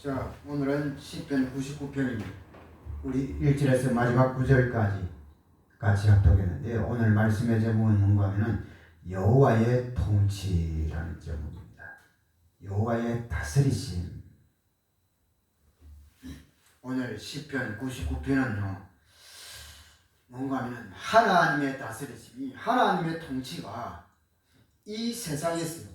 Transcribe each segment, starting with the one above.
자, 오늘은 시편 99편입니다. 우리 1절에서 마지막 9절까지 같이 합독했는데 오늘 말씀의 제목은 뭔가 하면은 여호와의 통치라는 제목입니다. 여호와의 다스리심. 오늘 시편 99편은요 뭔가 하면 하나님의 다스리심이, 하나님의 통치가 이 세상에서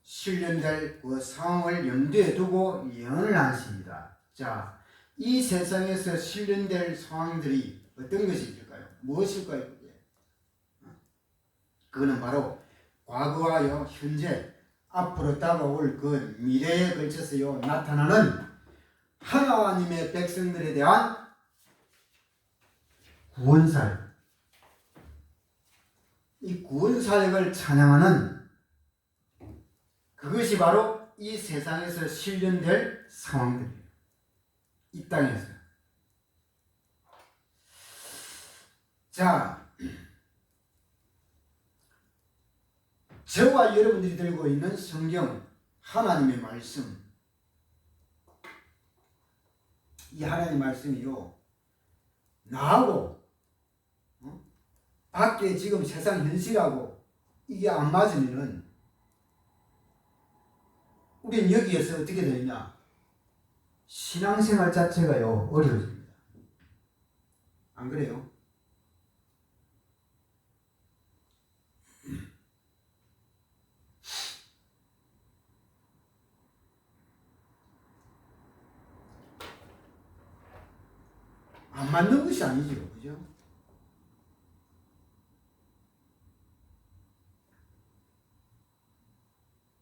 실현될 그 상황을 염두에 두고 예언을 하십니다. 자, 이 세상에서 실현될 상황들이 어떤 것이 있을까요? 무엇일까요? 그거는 바로 과거와요, 현재, 앞으로 다가올 그 미래에 걸쳐서요 나타나는 하나님의 백성들에 대한 구원사역, 이 구원사역을 찬양하는 그것이 바로 이 세상에서 실현될 상황들이에요. 이 땅에서. 자, 저와 여러분들이 들고 있는 성경, 하나님의 말씀, 이 하나님의 말씀이요 나하고 밖에 지금 세상 현실하고 이게 안 맞으면은 우리는 여기에서 어떻게 되느냐? 신앙생활 자체가요 어려워집니다. 안 그래요? 안 맞는 것이 아니죠, 그죠?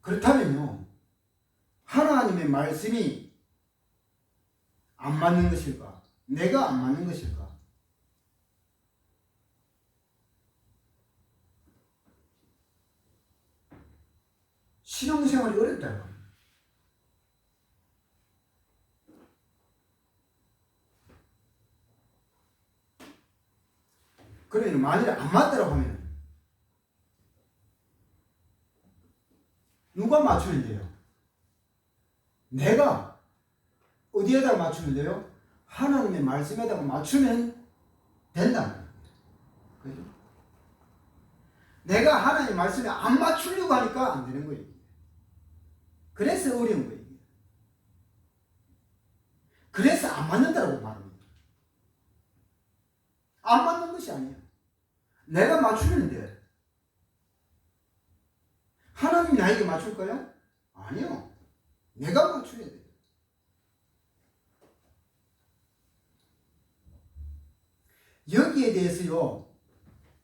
그렇다면요 하나님의 말씀이 안 맞는 것일까? 내가 안 맞는 것일까? 신앙생활이 어렵다고. 그러면 만일에 안 맞더라고 하면 누가 맞추면 돼요? 내가 어디에다가 맞추면 돼요? 하나님의 말씀에다가 맞추면 된다. 그죠? 내가 하나님의 말씀에 안 맞추려고 하니까 안 되는 거예요. 그래서 어려운 거예요. 그래서 안 맞는다고 말합니다. 안 맞는 것이 아니에요. 내가 맞추면 돼. 하나님이 나에게 맞출까요? 아니요. 내가 맞춰야 돼요. 여기에 대해서요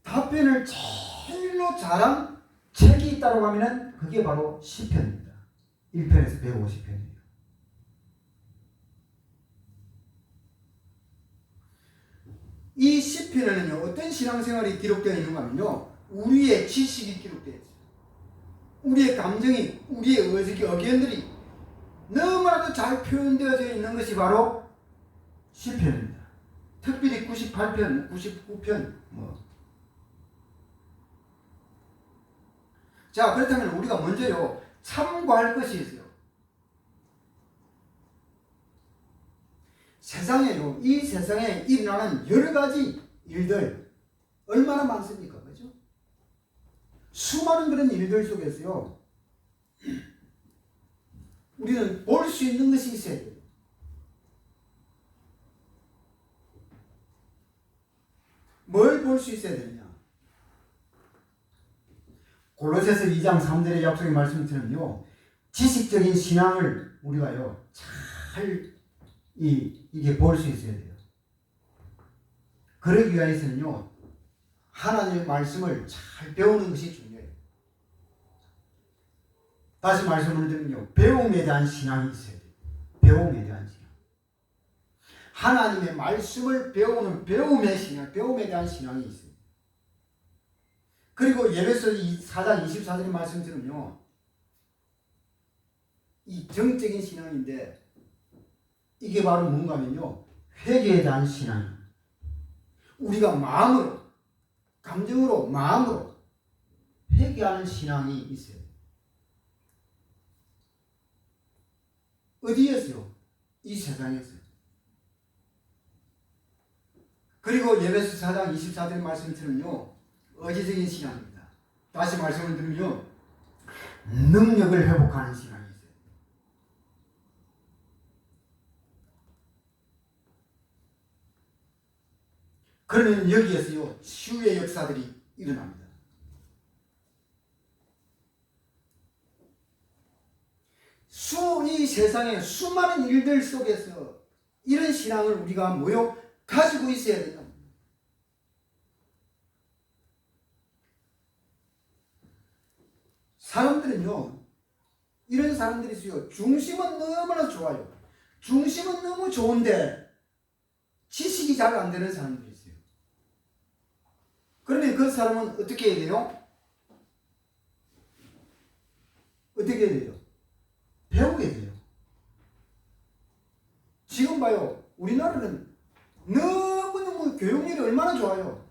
답변을 제일로 잘한 책이 있다고 하면은 그게 바로 시편입니다. 1편에서 150편이에요. 이 시편에는요 어떤 신앙생활이 기록되어 있는가 하면요 우리의 지식이 기록되어 있어요. 우리의 감정이, 우리의 의견들이 너무나도 잘 표현되어져 있는 것이 바로 시편입니다. 특별히 98편, 99편 자, 그렇다면 우리가 먼저요 참고할 것이 있어요. 세상에요, 이 세상에 일어나는 여러 가지 일들 얼마나 많습니까? 그죠? 수많은 그런 일들 속에서요 우리는 볼 수 있는 것이 있어야 돼요. 뭘 볼 수 있어야 되느냐? 골로새서 2장 3절의 약속의 말씀처럼요 지식적인 신앙을 우리가요 잘 이게 볼 수 있어야 돼요. 그러기 위해서는요 하나님의 말씀을 잘 배우는 것이 중요해요. 다시 말씀을 드리면요 배움에 대한 신앙이 있어야 돼요. 배움에 대한 신앙. 하나님의 말씀을 배우는 배움의 신앙, 배움에 대한 신앙이 있어요. 그리고 에베소 4장 24절의 말씀처럼요 이 정적인 신앙인데 이게 바로 뭔가 하면요 회개에 대한 신앙이에요. 우리가 마음으로, 감정으로, 마음으로 회개하는 신앙이 있어요. 어디에서요? 이 세상에서. 그리고 에베소 4장 24절 말씀처럼요, 의지적인 신앙입니다. 다시 말씀을 드리면 능력을 회복하는 신앙이 있어요. 그러면 여기에서요, 치유의 역사들이 일어납니다. 이 세상의 수많은 일들 속에서 이런 신앙을 우리가 모여 가지고 있어야 된다. 사람들은요, 이런 사람들이 있어요. 중심은 너무나 좋아요. 중심은 너무 좋은데 지식이 잘 안 되는 사람들이 있어요. 그러면 그 사람은 어떻게 해야 돼요? 어떻게 해야 돼요? 배우게 돼요. 지금 봐요. 우리나라는 너무너무 교육열이 얼마나 좋아요.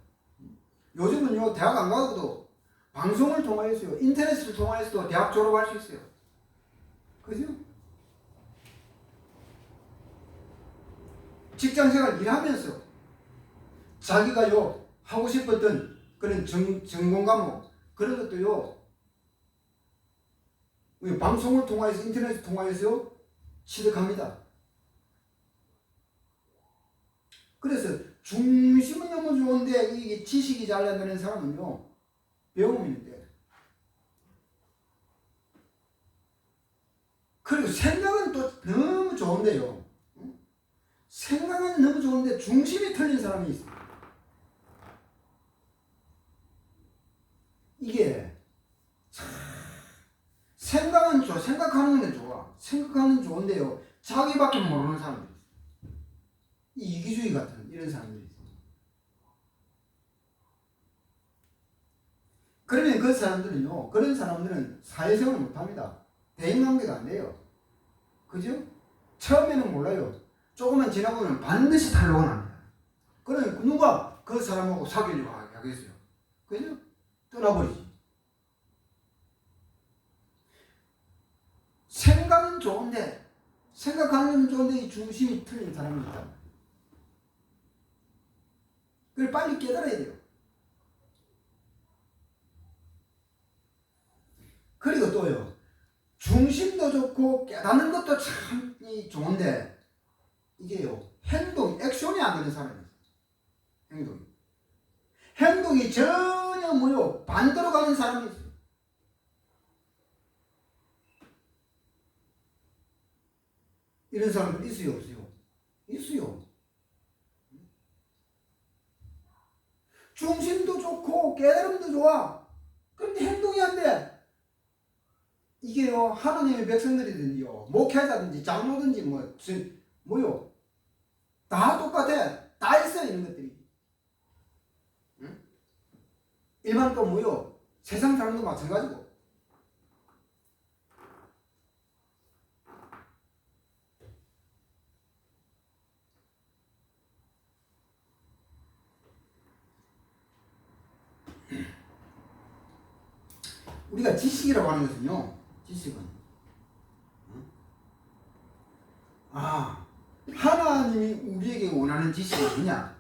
요즘은요, 대학 안 가고도 방송을 통하여서요, 인터넷을 통하여서도 대학 졸업할 수 있어요. 그죠? 직장생활 일하면서 자기가요, 하고 싶었던 그런 전공 과목, 그런 것도요, 방송을 통하여서, 인터넷을 통하여서 취득합니다. 그래서 중심은 너무 좋은데 이게 지식이 잘 안 되는 사람은요, 배움이 돼. 그리고 생각은 또 너무 좋은데요. 생각은 너무 좋은데 중심이 틀린 사람이 있어요. 이게 생각은 좋아. 생각하는 건 좋아. 생각하는 좋은데요, 자기밖에 모르는 사람들이 있어요. 이기주의 같은 이런 사람들이 있어요. 그러면 그 사람들은요, 그런 사람들은 사회생활을 못합니다. 대인관계가 안 돼요. 그죠? 처음에는 몰라요. 조금만 지나보면 반드시 탈로가 납니다. 그러면 누가 그 사람하고 사귀려고 하겠어요? 그죠? 떠나버리지. 생각은 좋은데, 생각하는 건 좋은데 이 중심이 틀린 사람이 있다. 그걸 빨리 깨달아야 돼요. 그리고 또요, 중심도 좋고 깨닫는 것도 참 좋은데 이게요, 액션이 안 되는 사람이 있어요. 행동이 전혀 뭐요, 반대로 가는 사람이 있어요. 이런 사람들 있어요, 없어요? 있어요. 중심도 좋고 깨달음도 좋아. 그런데 행동이 안 돼. 이게요, 하나님의 백성들이든지요, 목회자든지 장로든지 뭐요, 다 똑같아. 다 있어, 이런 것들이. 응? 일반 또 뭐요, 세상 사람도 마찬가지고. 우리가 지식이라고 하는 것은요, 지식은 하나님이 우리에게 원하는 지식이 뭐냐?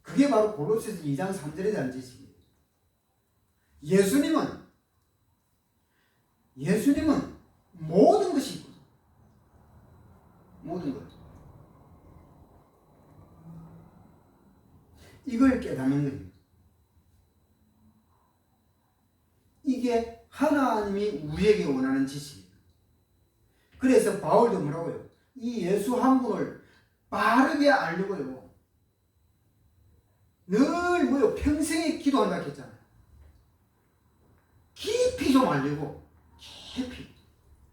그게 바로 골로새서 2장 3절에 대한 지식이에요. 예수님은 모든 것이 있고, 모든 것. 이걸 깨닫는 거예요. 이게 하나님이 우리에게 원하는 지식이에요. 그래서 바울도 뭐라고요? 이 예수 한 분을 바르게 알려고요, 늘 뭐요, 평생에 기도한다 했잖아요. 깊이 좀 알려고, 깊이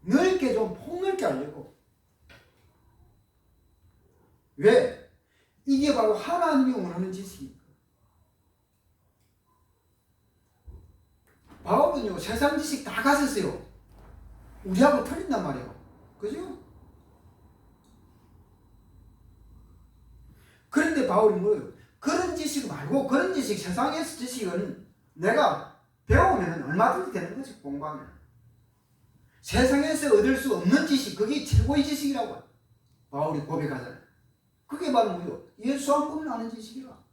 넓게 좀 폭넓게 알려고. 왜? 이게 바로 하나님이 원하는 지식입니다. 바울은요, 세상 지식 다 가졌어요. 우리하고 틀린단 말이에요. 그죠? 그런데 바울이 뭐예요? 그런 지식 말고, 그런 지식, 세상에서 지식은 내가 배우면 얼마든지 되는 거지, 공부하면. 세상에서 얻을 수 없는 지식, 그게 최고의 지식이라고 바울이 고백하잖아요. 그게 바로 뭐요? 예수 한 분을 아는 지식이라.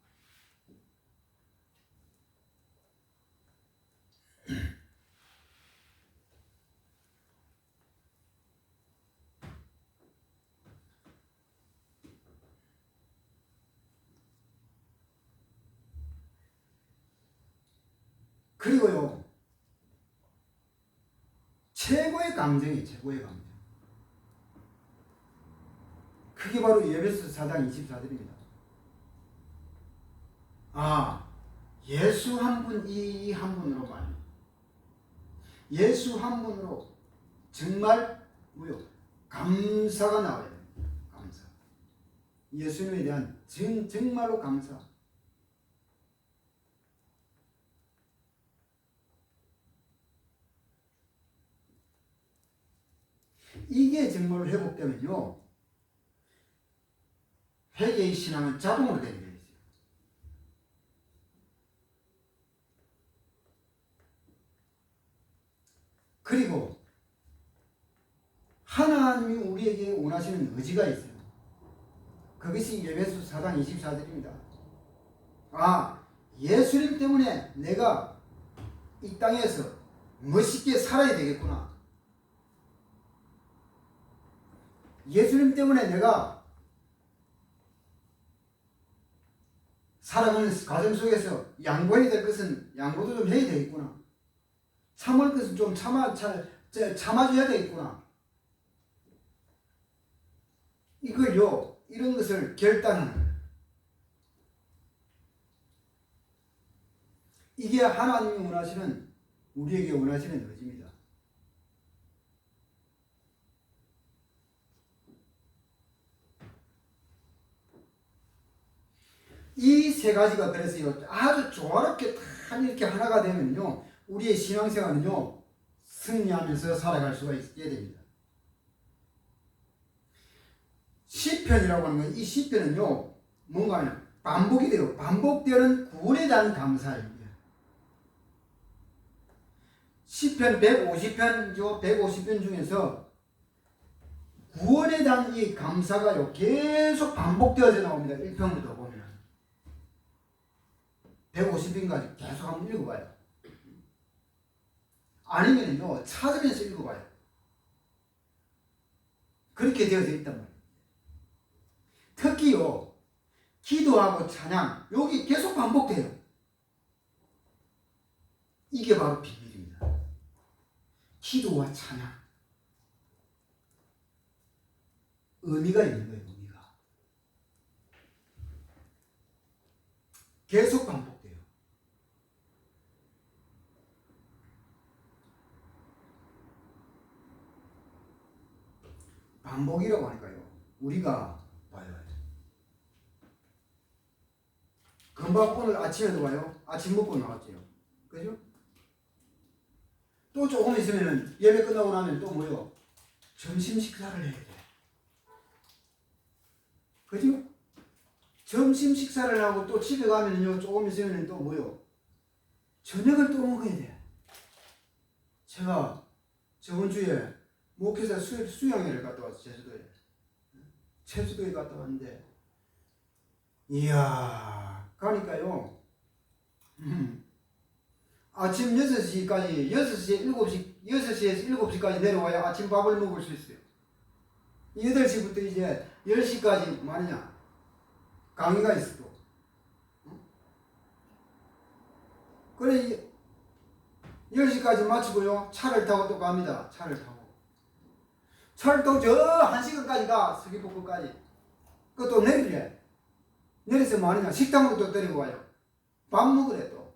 그리고요, 최고의 감정이 최고의 감정. 그게 바로 에베소 4장 24절입니다. 아, 예수 한 분, 이 한 분으로만. 예수 한 분으로 정말 뭐요? 감사가 나와야 됩니다. 감사. 예수님에 대한 정말로 감사. 이게 정말로 회복되면요, 회개의 신앙은 자동으로 되게 되어 있어요. 그리고 하나님이 우리에게 원하시는 의지가 있어요. 그것이 에베소 4장 24절입니다. 아, 예수님 때문에 내가 이 땅에서 멋있게 살아야 되겠구나. 예수님 때문에 내가 살아가는 과정 속에서 양보해야 될 것은 양보도 좀 해야 되겠구나. 참을 것은 좀 참아줘야 되겠구나. 이걸요, 이런 것을 결단하는 거예요. 이게 하나님이 원하시는, 우리에게 원하시는 의지입니다. 이 세 가지가 그래서요, 아주 조화롭게 다 이렇게 하나가 되면요, 우리의 신앙생활은요, 승리하면서 살아갈 수가 있게 됩니다. 시편이라고 하는 건, 이 시편은요, 뭔가 하면 반복이 돼요. 반복되는 구원에 대한 감사입니다. 시편 150편, 150편 중에서 구원에 대한 이 감사가요, 계속 반복되어져 나옵니다. 1편부터 보면. 150편까지 계속 한번 읽어봐요. 아니면요, 찾으면서 읽어봐요. 그렇게 되어져 있단 말이에요. 특히요, 기도하고 찬양, 여기 계속 반복돼요. 이게 바로 비밀입니다. 기도와 찬양. 의미가 있는 거예요, 의미가. 계속 반복돼요. 반복이라고 하니까요, 우리가 봐요. 금방 오늘 아침에도 봐요. 아침 먹고 나왔죠. 그죠? 또 조금 있으면 예배 끝나고 나면 또 뭐요? 점심 식사를 해야 돼. 그죠? 점심 식사를 하고 또 집에 가면요, 조금 있으면 또 뭐요? 저녁을 또 먹어야 돼. 제가 저번 주에 목회자 수양회를 갔다 왔어요. 제주도에 갔다 왔는데, 이야, 가니까요, 아침 6시까지, 6시에서 7시까지 내려와야 아침 밥을 먹을 수 있어요. 8시부터 이제 10시까지 말이냐, 강의가 있어. 그래, 10시까지 마치고요, 차를 타고 또 갑니다. 차를 타고 저 1시간까지 가, 서귀포구까지. 그또 내리래. 내려서 말이냐, 식당으로 또 데리고 와요. 밥 먹으래 또.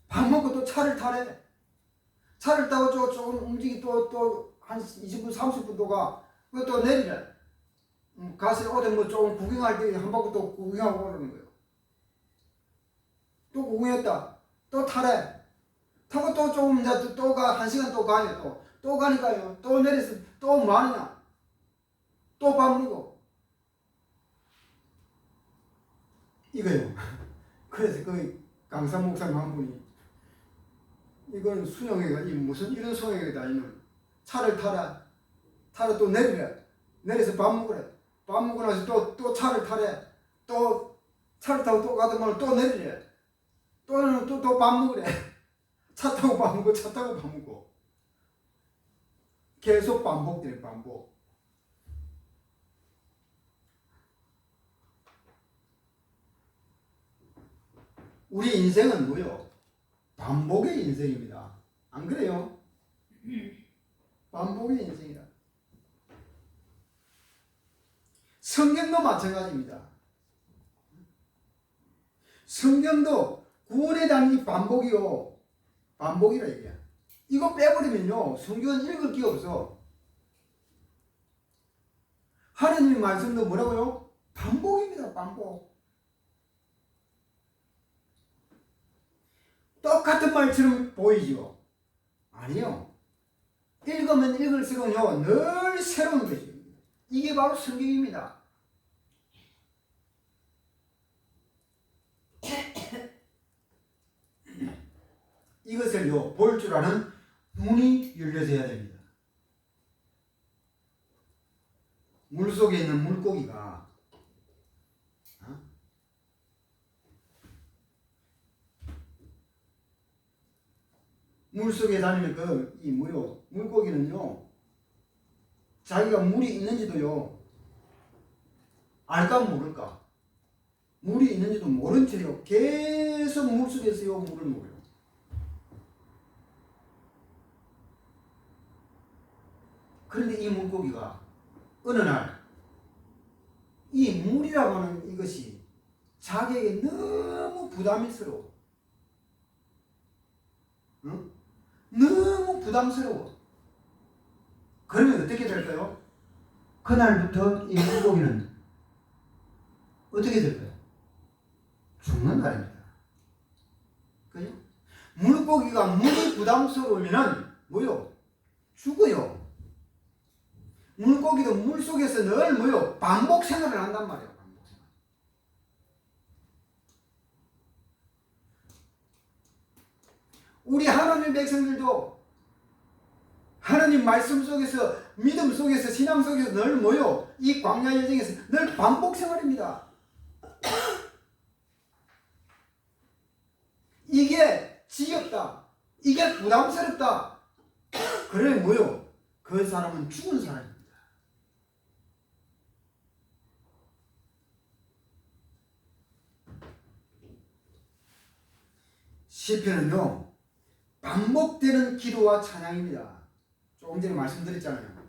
밥 먹고 또 차를 타래. 차를 타고 조금 움직이 또 한 20분, 30분 또 가. 그또 내리래. 가서 어디 뭐 조금 구경할 때 한 바퀴 또 구경하고 오는 거예요. 또 구경했다. 또 타래. 타고 또 조금 이제 또 가, 1시간 또 가요. 또 가니까요. 또 내려서 또 뭐 하느냐. 또 밥 먹어. 이거요. 그래서 그 강사 목사님 한 분이 이건 수영이가 이 무슨 이런 수영이다. 이는 차를 타라 또 내리래. 내려서 밥 먹으래. 밥 먹고 나서 또 차를 타래. 또 차를 타고 또 가더만 또 내리래. 또 밥 먹으래. 차 타고 밥 먹고 차 타고 밥 먹고 계속 반복돼. 반복. 우리 인생은 뭐요? 반복의 인생입니다. 안 그래요? 반복의 인생이다. 성경도 마찬가지입니다. 성경도 구원에 대한 이 반복이요. 반복이라 얘기야. 이거 빼버리면요. 성경은 읽을 게 없어. 하나님의 말씀도 뭐라고요? 반복입니다. 반복. 똑같은 말처럼 보이죠? 아니요. 읽으면 읽을수록요. 늘 새로운 것입니다. 이게 바로 성경입니다. 이것을요. 볼 줄 아는 눈이 열려져야 됩니다. 물속에 있는 물고기가 물속에 다니는 이 물고기는요. 자기가 물이 있는지도요. 알까 모를까? 물이 있는지도 모른 채요. 계속 물속에서요. 물을 먹어요. 그런데 이 물고기가 어느 날 이 물이라고 하는 이것이 자기에게 너무 부담스러워. 응? 너무 부담스러워. 그러면 어떻게 될까요? 그날부터 이 물고기는 어떻게 될까요? 죽는 날입니다. 그죠? 물고기가 물이 부담스러우면 뭐요? 죽어요. 물고기도 물속에서 늘 뭐요? 반복 생활을 한단 말이에요. 반복 생활. 우리 하나님 백성들도 하나님 말씀 속에서, 믿음 속에서, 신앙 속에서 늘 뭐요? 이 광야 여정에서 늘 반복 생활입니다. 이게 지겹다. 이게 부담스럽다. 그래 뭐요? 그 사람은 죽은 사람입니다. 시편은요. 반복되는 기도와 찬양입니다. 조금 전에 말씀드렸잖아요.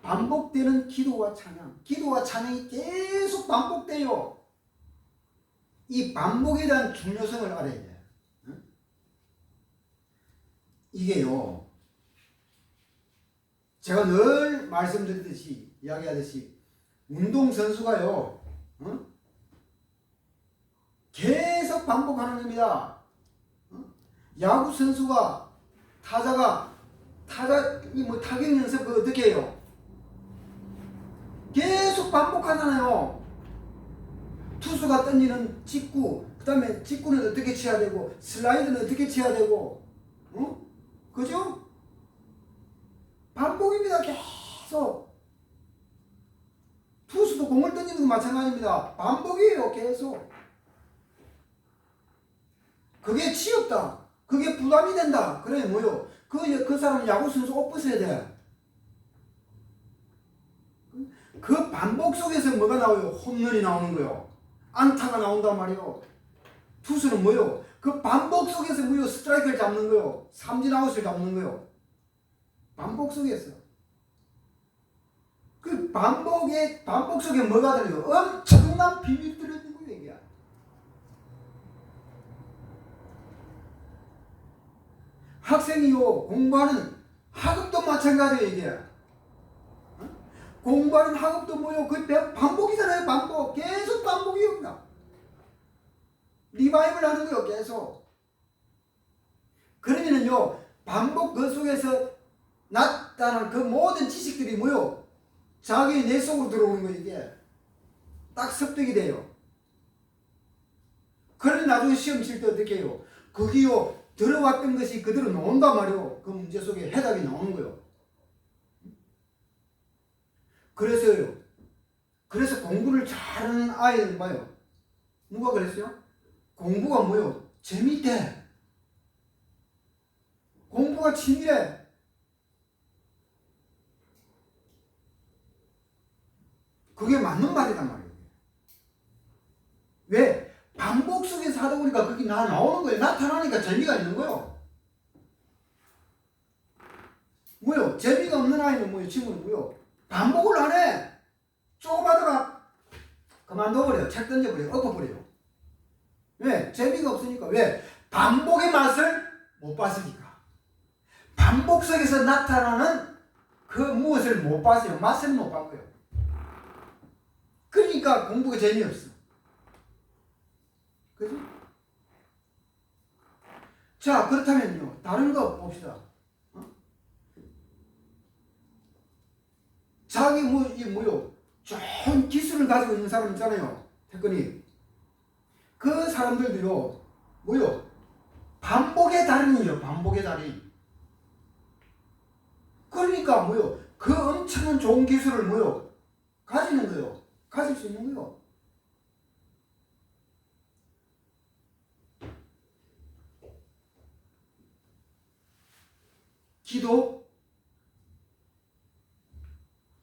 반복되는 기도와 찬양. 기도와 찬양이 계속 반복돼요. 이 반복에 대한 중요성을 알아야 돼요. 이게요. 제가 늘 말씀드렸듯이, 이야기하듯이, 운동선수가요. 계속 반복하는 겁니다. 야구선수가, 타격 연습 어떻게 해요? 계속 반복하잖아요. 투수가 던지는 직구, 그 다음에 직구는 어떻게 쳐야 되고, 슬라이드는 어떻게 쳐야 되고, 그죠? 반복입니다. 계속. 투수도 공을 던지는 거 마찬가지입니다. 반복이에요. 계속. 그게 치엽다. 그게 부담이 된다. 그래 뭐요? 그 사람은 야구선수 옷 벗어야 돼. 그 반복 속에서 뭐가 나와요? 홈런이 나오는 거요. 안타가 나온단 말이요. 투수는 뭐요? 그 반복 속에서 뭐요? 스트라이크를 잡는 거요. 삼진 아웃을 잡는 거요. 반복 속에서. 그 반복 속에 뭐가 들어요? 엄청난 비밀들이 있는 거예요, 이게. 학생이요, 공부하는 학업도 마찬가지예요, 이게. 공부하는 학업도 뭐요? 그 반복이잖아요, 반복. 계속 반복이옵니다. 리바이벌 하는 거요, 계속. 그러면은요, 반복 그 속에서 나타난 그 모든 지식들이 뭐요? 자기 내 속으로 들어오는 거예요, 이게. 딱 습득이 돼요. 그러면 나중에 시험 칠 때 어떻게 해요? 거기요, 들어왔던 것이 그대로 나온단 말이오. 그 문제 속에 해답이 나오는 거요. 그래서 공부를 잘하는 아이는 봐요. 누가 그랬어요? 공부가 뭐요? 재밌대. 공부가 취미래. 그게 맞는 말이란 말이에요. 왜? 반복 속에서 하다 보니까 그게 나오는 거예요. 나타나니까 재미가 있는 거예요. 뭐요? 재미가 없는 아이는 뭐요? 친구는 뭐요? 반복을 안 해. 쪼그마더라. 그만둬버려요. 책 던져버려요. 엎어버려요. 왜? 재미가 없으니까. 왜? 반복의 맛을 못 봤으니까. 반복 속에서 나타나는 그 무엇을 못 봤어요. 맛을 못 봤고요. 그러니까 공부가 재미없어. 그죠? 자, 그렇다면요. 다른 거 봅시다. 자기 뭐요? 좋은 기술을 가지고 있는 사람 있잖아요. 태권이. 그 사람들도요. 뭐요? 반복의 달인이에요. 반복의 달인. 그러니까 뭐요? 그 엄청난 좋은 기술을 뭐요? 가지는 거요. 가질 수 있는 거요. 기도,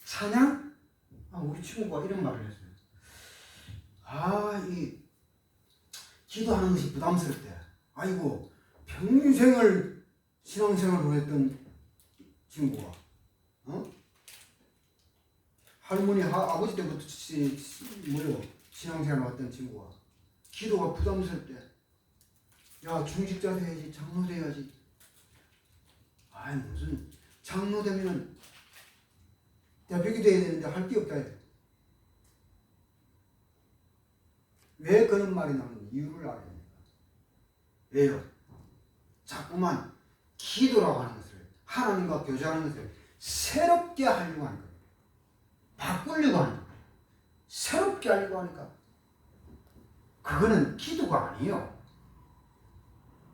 찬양, 우리 친구가 이런 말을 했어요. 이 기도하는 것이 부담스럽대. 아이고, 평생을 신앙생활을 했던 친구가, 할머니, 아버지 때부터 신앙생활을 했던 친구가 기도가 부담스럽대. 야, 중직자 돼야지, 장로 돼야지. 무슨 장로 되면은 대표기 돼야 되는데 할 게 없다. 왜 그런 말이 나오는지 이유를 알아야 됩니다. 왜요? 자꾸만 기도라고 하는 것을, 하나님과 교제하는 것을 새롭게 하려고 하는 거예요. 바꾸려고 하는 거예요. 새롭게 하려고 하니까 그거는 기도가 아니에요.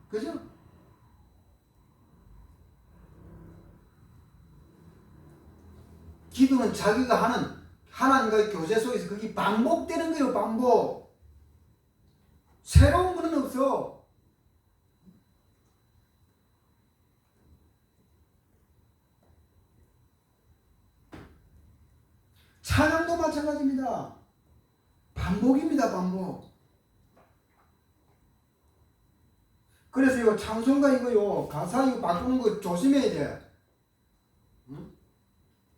그죠? 기도는 자기가 하는 하나님과의 교제 속에서 그게 반복되는 거예요. 반복. 새로운 거는 없어. 찬양도 마찬가지입니다. 반복입니다. 반복. 그래서 이거 찬송가 이거요. 가사 이거 바꾸는 거 조심해야 돼.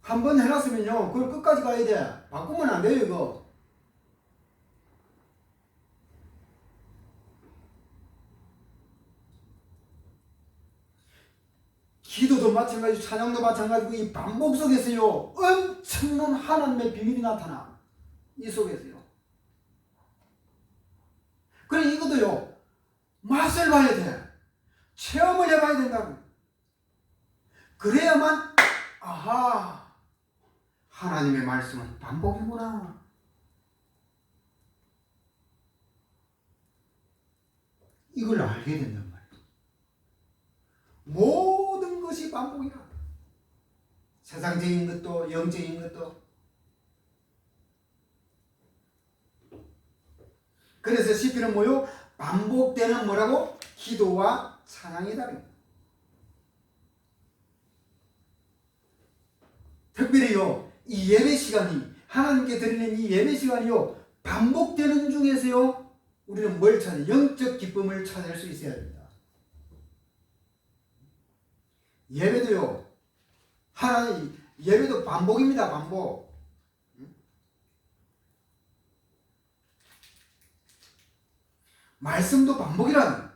한 번 해놨으면요. 그걸 끝까지 가야 돼. 바꾸면 안 돼요. 이거. 기도도 마찬가지고 찬양도 마찬가지고 이 반복 속에서요. 엄청난 하나님의 비밀이 나타나. 이 속에서요. 그래 이것도요. 맛을 봐야 돼. 체험을 해봐야 된다고. 그래야만 아하. 하나님의 말씀은 반복이구나. 이걸 알게 된단 말이에요. 모든 것이 반복이라. 세상적인 것도 영적인 것도. 그래서 시편은 뭐요? 반복되는 뭐라고? 기도와 찬양이다. 특별히요. 이 예배 시간이 하나님께 드리는 이 예배 시간이요. 반복되는 중에서요. 우리는 뭘 찾아요? 영적 기쁨을 찾을 수 있어야 됩니다. 예배도요. 하나님 예배도 반복입니다. 반복. 말씀도 반복이라는.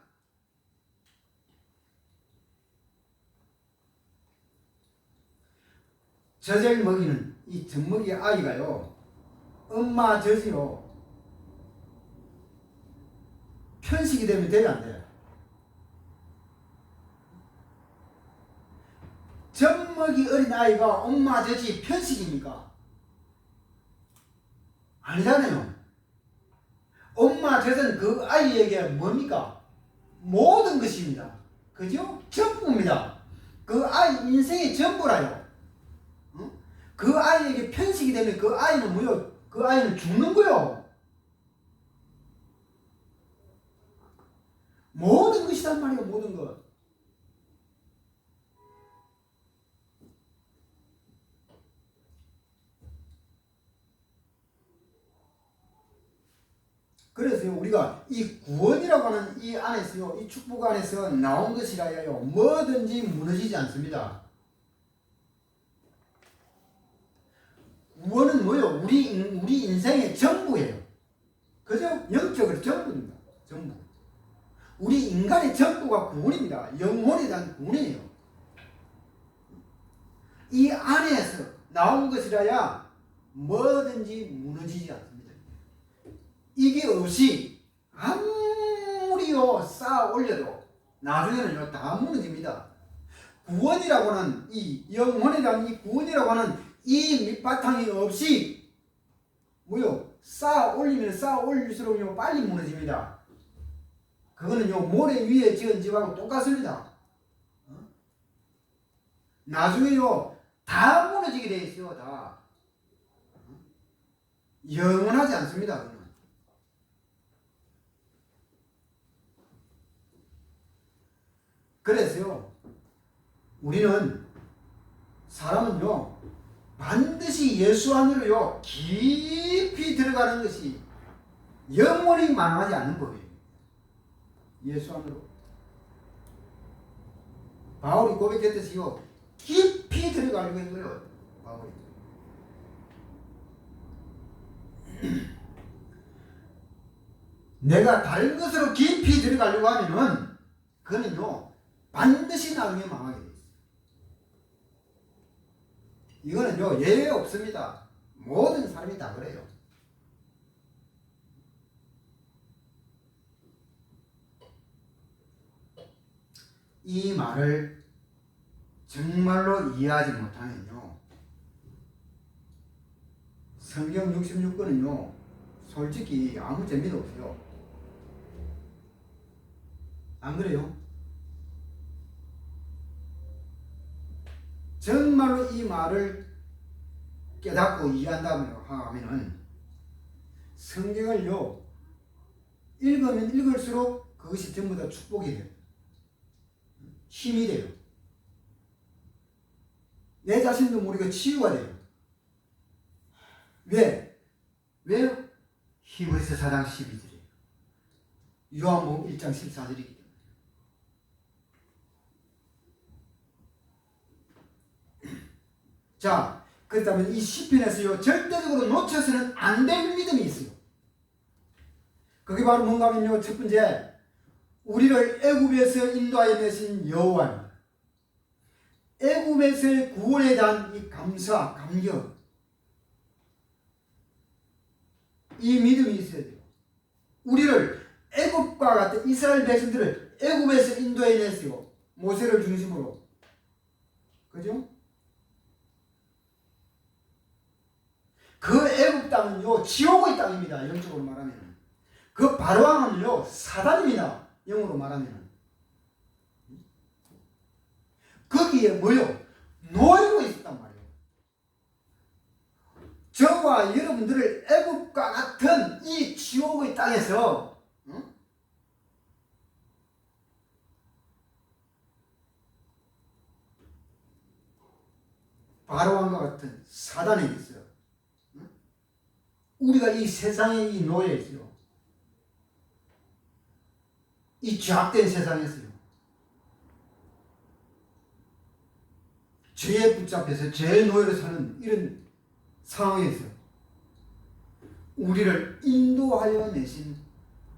젖을 먹이는 이 젖먹이 아이가요. 엄마 젖이요. 편식이 되면 돼요, 안 돼요? 젖먹이 어린 아이가 엄마 젖이 편식입니까? 아니잖아요. 엄마 젖은 그 아이에게 뭡니까? 모든 것입니다. 그죠? 전부입니다. 그 아이 인생의 전부라요. 어? 그 아이에게 편식이 되면 그 아이는 뭐요? 그 아이는 죽는 거요. 모든 것이란 말이에요. 모든 것. 그래서요, 우리가 이 구원이라고 하는 이 안에서요, 이 축복 안에서 나온 것이라요, 뭐든지 무너지지 않습니다. 구원은 뭐요? 우리 인생의 전부예요. 그죠? 영적으로 전부입니다. 전부. 우리 인간의 전부가 구원입니다. 영혼에 대한 구원이에요. 이 안에서 나온 것이라야 뭐든지 무너지지 않습니다. 이게 없이 아무리요 쌓아 올려도 나중에는요 다 무너집니다. 구원이라고 하는 이 영혼에 대한 이 구원이라고 하는 이 밑바탕이 없이 뭐요 쌓아 올리면 쌓아 올릴수록요 빨리 무너집니다. 그거는요 모래 위에 지은 집하고 똑같습니다. 나중에요 다 무너지게 돼 있어요. 다 영원하지 않습니다. 그래서요 우리는 사람은요 반드시 예수 안으로요 깊이 들어가는 것이 영원히 망하지 않는 법이에요. 예수 안으로 바울이 고백했듯이요 깊이 들어가려고 했어요. 바울이 내가 다른 것으로 깊이 들어가려고 하면은 그거는요 반드시 나중에 망하게 돼 있어요. 이거는요 예외 없습니다. 모든 사람이 다 그래요. 이 말을 정말로 이해하지 못하면요 성경 66권은요 솔직히 아무 재미도 없어요. 안 그래요? 정말로 이 말을 깨닫고 이해한다면 하면은 성경을요 읽으면 읽을수록 그것이 전부 다 축복이 돼요. 힘이 돼요. 내 자신도 모르게 치유가 돼요. 왜? 왜요? 히브리서 4장 12절이에요. 요한복음 1장 14절이기 때문에. 자, 그렇다면 이 시편에서요 절대적으로 놓쳐서는 안 될 믿음이 있어요. 그게 바로 뭔가 하면요 첫 번째 우리를 애굽에서 인도하여 내신 여호와입니다. 애굽에서의 구원에 대한 이 감사, 감격 이 믿음이 있어야 돼요. 우리를 애굽과 같은 이스라엘 백성들을 애굽에서 인도해 냈어요. 모세를 중심으로. 그죠? 그 애굽 땅은요 지옥의 땅입니다. 영적으로 말하면. 그 바로왕은요 사단입니다. 영어로 말하면. 거기에 뭐요? 놓이고 있었단 말이에요. 저와 여러분들을 애굽과 같은 이 지옥의 땅에서 바로왕과 같은 사단에 있어요. 우리가 이 세상에 이 놓여 있어요. 이 죄악된 세상에서요. 죄에 붙잡혀서 죄의 노예로 사는 이런 상황에서 우리를 인도하여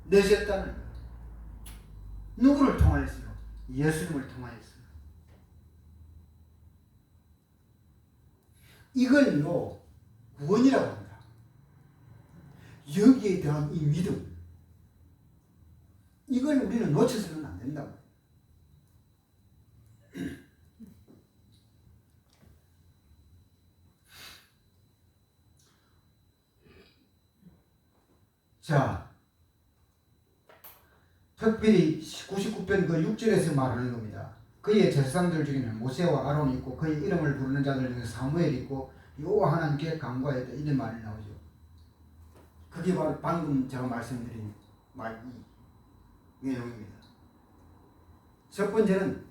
내셨다는 거예요. 누구를 통하였어요? 예수님을 통하였어요. 이걸요 구원이라고 합니다. 여기에 대한 이 믿음 이걸 우리는 놓쳐서는 안 된다고. 자, 특별히 99편 그 6절에서 말하는 겁니다. 그의 제사장들 중에는 모세와 아론이 있고 그의 이름을 부르는 자들 중에 사무엘이 있고 여호와 하나님께 간구하였다 이런 말이 나오죠. 그게 바로 방금 제가 말씀드린 이 내용입니다. 첫 번째는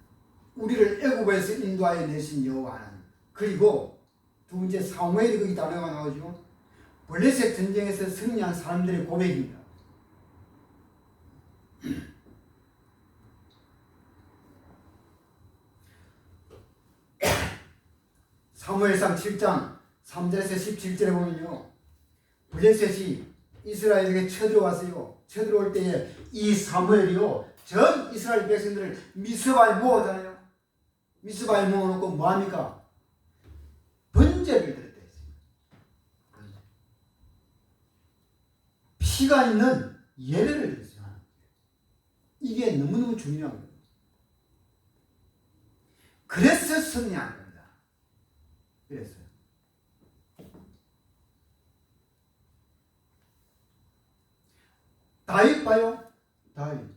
우리를 애굽에서 인도하여 내신 여호와 하나님, 그리고 두 번째 사무엘이 거기 단어가 나오죠. 블레셋 전쟁에서 승리한 사람들의 고백입니다. 사무엘상 7장 3절에서 17절에 보면요, 블레셋이 이스라엘에게 쳐들어왔어요. 쳐들어올 때에 이 사무엘이요 전 이스라엘 백성들을 미스바에 모으잖아요. 미스바에 모아놓고 뭐합니까? 번제를 드렸다 했어요. 피가 있는 예배를 드렸어요. 이게 너무너무 중요한 거예요. 그래서 승리한 겁니다. 그랬어요. 다윗 봐요. 다윗.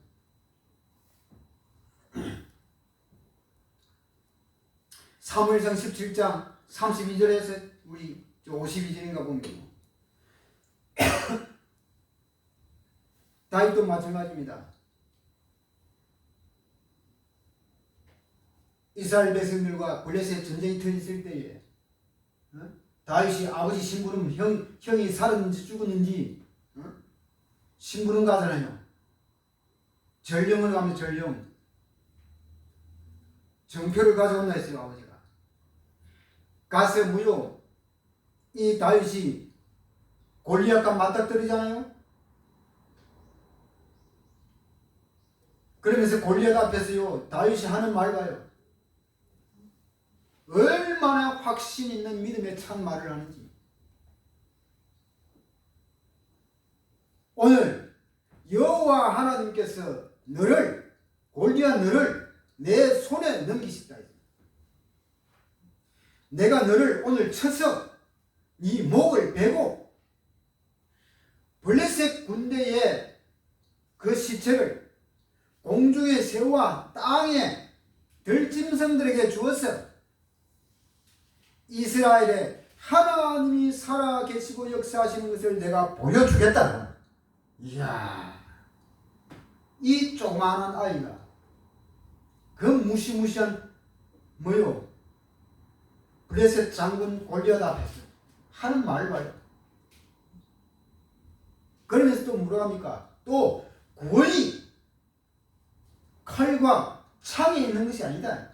사무엘상 17장 32절에서 우리 52절인가 보면 다윗도 마찬가지입니다. 이스라엘 백성들과 블레셋 전쟁이 터졌을 때에 다윗이 아버지 심부름 형이 살았는지 죽었는지 심부름 가잖아요. 전령을 가면 전령 정표를 가져온다 했어요. 아버지가 가서 무효 이 다윗이 골리앗과 맞닥뜨리잖아요. 그러면서 골리앗 앞에서요 다윗이 하는 말 봐요. 얼마나 확신 있는 믿음의 참 말을 하는지. 오늘 여호와 하나님께서 너를 골리앗 너를 내 손에 넘기시다. 내가 너를 오늘 쳐서 네 목을 베고 블레셋 군대의 그 시체를 공중의 새와 땅의 들짐승들에게 주어서 이스라엘에 하나님이 살아계시고 역사하시는 것을 내가 보여주겠다. 이야, 이 조그마한 아이가 그 무시무시한 뭐요? 블레셋 장군 골리앗 앞에서 하는 말을 봐요. 그러면서 또 뭐라 합니까? 또 구원이 칼과 창에 있는 것이 아니다.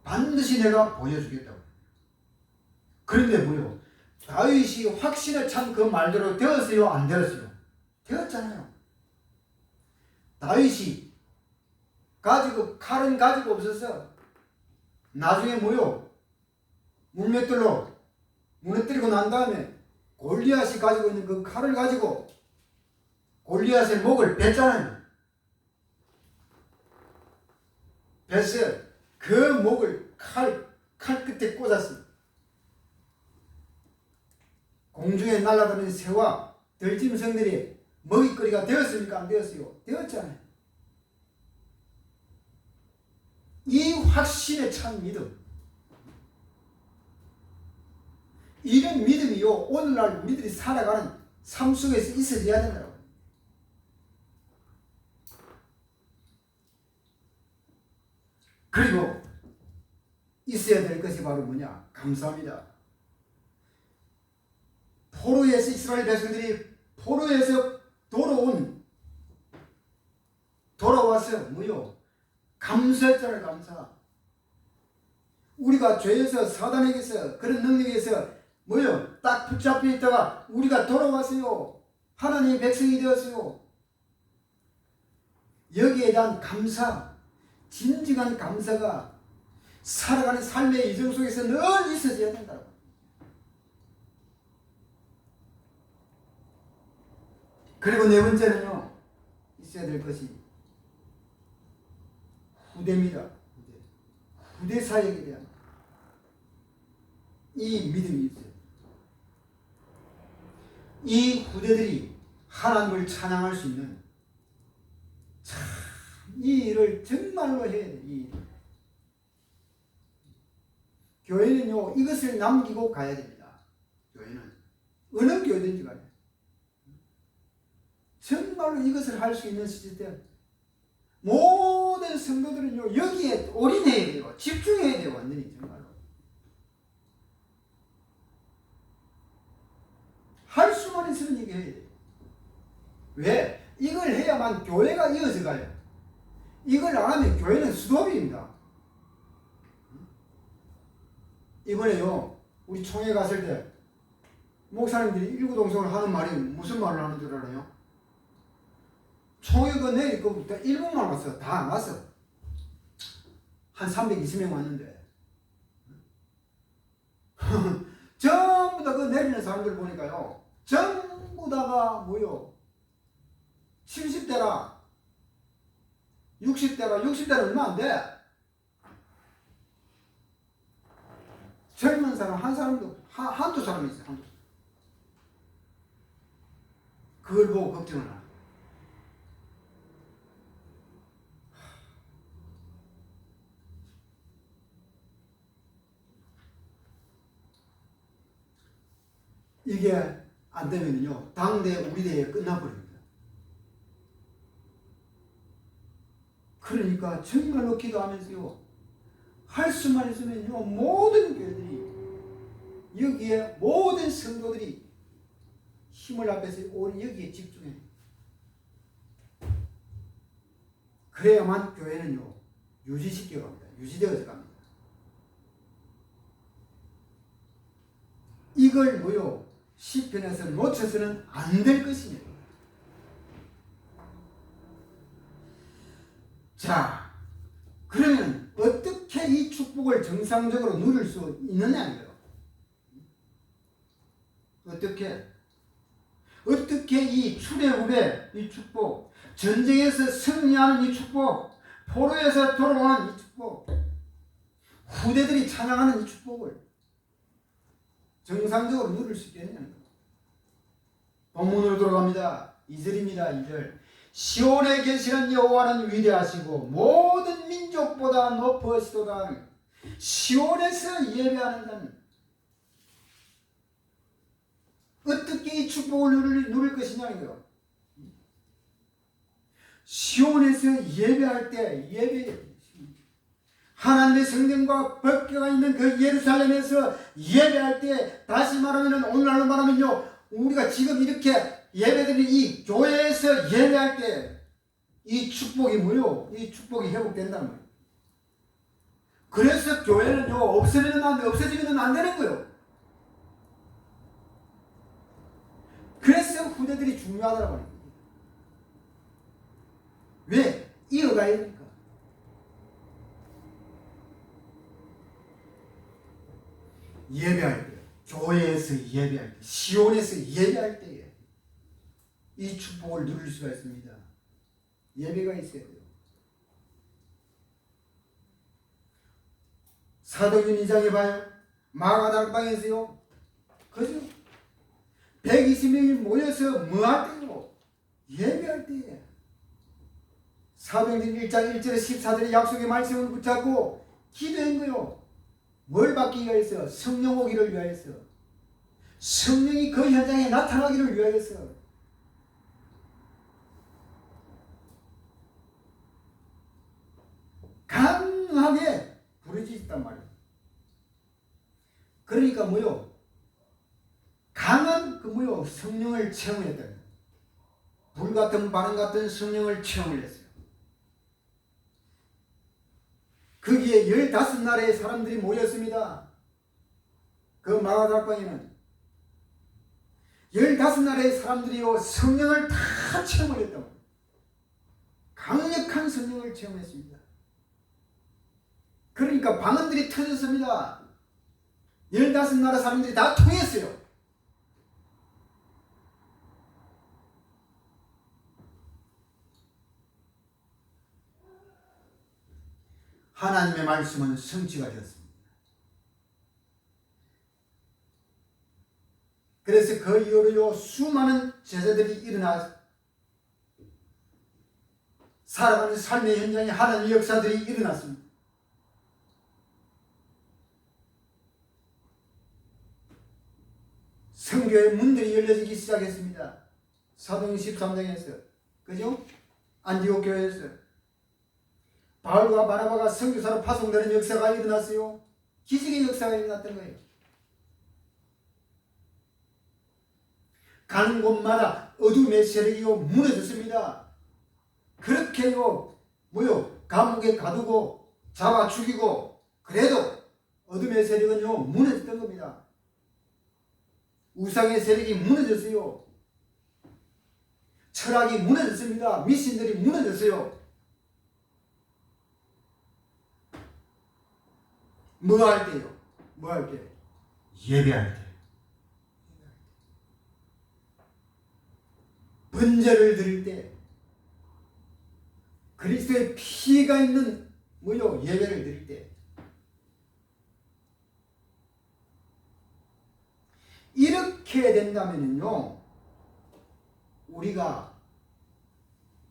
반드시 내가 보여주겠다고. 그런데 뭐요? 다윗이 확신을 찬 그 말대로 되었어요? 안 되었어요? 되었잖아요. 다윗이 칼은 가지고 없어서 나중에 뭐요? 물맷돌로 무너뜨리고 난 다음에 골리앗이 가지고 있는 그 칼을 가지고 골리앗의 목을 뱉잖아요. 뱉어요. 그 목을 칼 끝에 꽂았어요. 공중에 날아다니는 새와 들짐승들이 먹이거리가 되었습니까? 안 되었어요? 되었잖아요. 이 확신에 찬 믿음, 이런 믿음이요 오늘날 우리들이 살아가는 삶 속에서 있어져야 된다고. 그리고 있어야 될 것이 바로 뭐냐? 감사합니다. 포로에서 이스라엘 백성들이 포로에서 돌아와서 뭐요? 감사했잖아요. 감사. 우리가 죄에서 사단에게서 그런 능력에서 뭐요? 딱 붙잡혀 있다가 우리가 돌아왔어요. 하나님의 백성이 되었어요. 여기에 대한 감사, 진정한 감사가 살아가는 삶의 이정 속에서 늘 있어져야 된다고. 그리고 네 번째는요, 있어야 될 것이 후대입니다. 후대 사역에 대한 이 믿음이 있어요. 이 후대들이 하나님을 찬양할 수 있는 참 이 일을 정말로 해야 돼. 이 일. 교회는요 이것을 남기고 가야 됩니다. 교회는 어느 교회든지 간에 정말로 이것을 할 수 있는 시대 모든 성도들은요 여기에 올인해야 돼요. 집중해야 돼요. 완전히 정말로 할 수만 있으면 이게 해야 돼요. 왜? 이걸 해야만 교회가 이어져 가요. 이걸 안 하면 교회는 수도비입니다. 이번에요 우리 총회 갔을 때 목사님들이 일구동성을 하는 말이 무슨 말을 하는 줄 알아요? 총회가 내일 거부터 1분만 왔어. 다 안 왔어. 한 320명 왔는데 전부 다 그 내리는 사람들 보니까요 전부 다가 뭐요 70대라 60대는 얼마 안 돼. 젊은 사람 한 사람도 한두 사람 있어요. 한두 사람. 그걸 보고 걱정을 하나. 이게 안 되면요 당대 우리 대회 끝나버립니다. 그러니까 정말로 기도하면서요 할 수만 있으면요 모든 교회들이 여기에 모든 성도들이 힘을 합해서 여기에 집중해. 그래야만 교회는요 유지시켜 갑니다. 유지되어서 갑니다. 이걸 뭐요 시편에서 놓쳐서는 안 될 것입니다. 자, 그러면 어떻게 이 축복을 정상적으로 누릴 수 있느냐고요. 어떻게 이 출애굽의 이 축복, 전쟁에서 승리하는 이 축복, 포로에서 돌아오는 이 축복, 후대들이 찬양하는 이 축복을 정상적으로 누릴 수 있겠냐는 거예요. 본문으로 돌아갑니다. 2절입니다. 2절. 시온에 계시는 여호와는 위대하시고 모든 민족보다 높으시도다. 시온에서 예배하는 자는 어떻게 이 축복을 누릴 것이냐고요. 시온에서 예배할 때 하나님의 성전과 법궤가 있는 그 예루살렘에서 예배할 때, 다시 말하면 오늘날로 말하면요 우리가 지금 이렇게 예배드리는 이 교회에서 예배할 때 이 축복이 뭐요? 이 축복이 회복된다는 거예요. 그래서 교회는요 없어지면 안 되는 거예요. 그래서 후대들이 중요하다고 하는 거예요. 왜? 이어가야 되니까. 예배할 때, 교회에서 예배할 때, 시온에서 예배할 때에 이 축복을 누릴 수가 있습니다. 예배가 있어야 돼요. 사도행전 2장에 봐요. 마가다락방에서요. 그죠? 120명이 모여서 뭐 할 때요? 예배할 때에. 사도행전 1장 1절에 14절의 약속의 말씀을 붙잡고 기도한 거요. 뭘 받기 위해서? 성령 오기를 위하여서. 성령이 그 현장에 나타나기를 위하여서. 강하게 부르짖었단 말이에요. 그러니까 뭐요? 강한 그 뭐요? 성령을 체험했다. 불같은 바람 같은 성령을 체험을 했어요. 거기에 15나라의 사람들이 모였습니다. 그 마가다락방에는 15나라의 사람들이요 성령을 다 체험을 했단 말이에요. 강력한 성령을 체험했습니다. 그러니까 방언들이 터졌습니다. 15나라 사람들이 다 통했어요. 하나님의 말씀은 성취가 되었습니다. 그래서 그 그 이후로요 수많은 제자들이 일어나 살아가는 삶의 현장에 하나님의 역사들이 일어났습니다. 성교의 문들이 열려지기 시작했습니다. 사도행 13장에서 그죠? 안디옥 교회에서 바울과 바나바가 선교사로 파송되는 역사가 일어났어요. 기적의 역사가 일어났던 거예요. 가는 곳마다 어둠의 세력이요 무너졌습니다. 그렇게요 감옥에 가두고 잡아 죽이고 그래도 어둠의 세력은요 무너졌던 겁니다. 우상의 세력이 무너졌어요. 철학이 무너졌습니다. 미신들이 무너졌어요. 뭐 할 때요? 뭐 할 때? 예배할 때. 번제를 드릴 때. 그리스도의 피가 있는 예배를 드릴 때. 이렇게 된다면요 우리가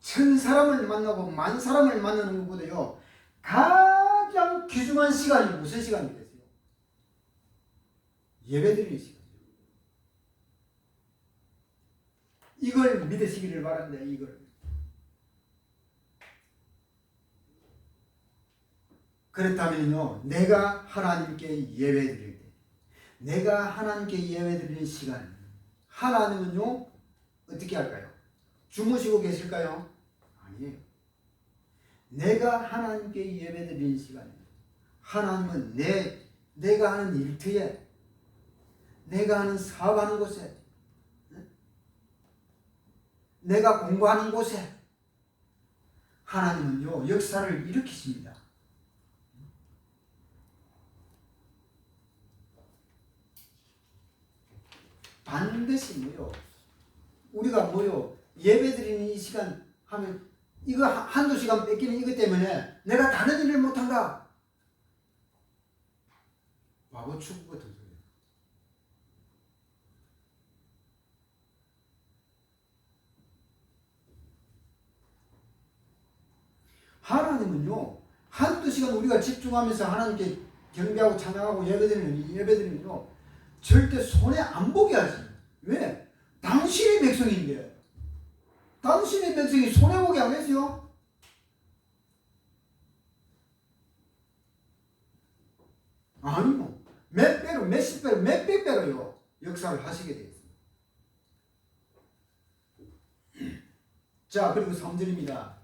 천 사람을 만나고 만 사람을 만나는 것보다요 가장 귀중한 시간이 무슨 시간이 되세요? 예배드리는 시간. 이걸 믿으시기를 바랍니다. 이걸. 그렇다면요 내가 하나님께 예배드릴 때, 내가 하나님께 예배드리는 시간, 하나님은요 어떻게 할까요? 주무시고 계실까요? 아니에요. 내가 하나님께 예배드리는 시간입니다. 하나님은 내가 하는 일터에, 내가 하는 사업하는 곳에, 내가 공부하는 곳에 하나님은요 역사를 일으키십니다. 반드시 우리가 예배드리는 이 시간 하면 이거 한두 시간 뺏기는 이것 때문에 내가 다른 일을 못한다. 바보 축구 같은 소리예요. 하나님은요 한두 시간 우리가 집중하면서 하나님께 경배하고 찬양하고 예배드리면요 절대 손해 안 보게 하지. 왜? 당신의 백성인데. 당신의 백성이 손해 보게 하겠어요? 아니요. 몇 배로, 몇십 배로, 몇백 배로요 역사를 하시게 되어 있습니다. 자, 그리고 3절입니다.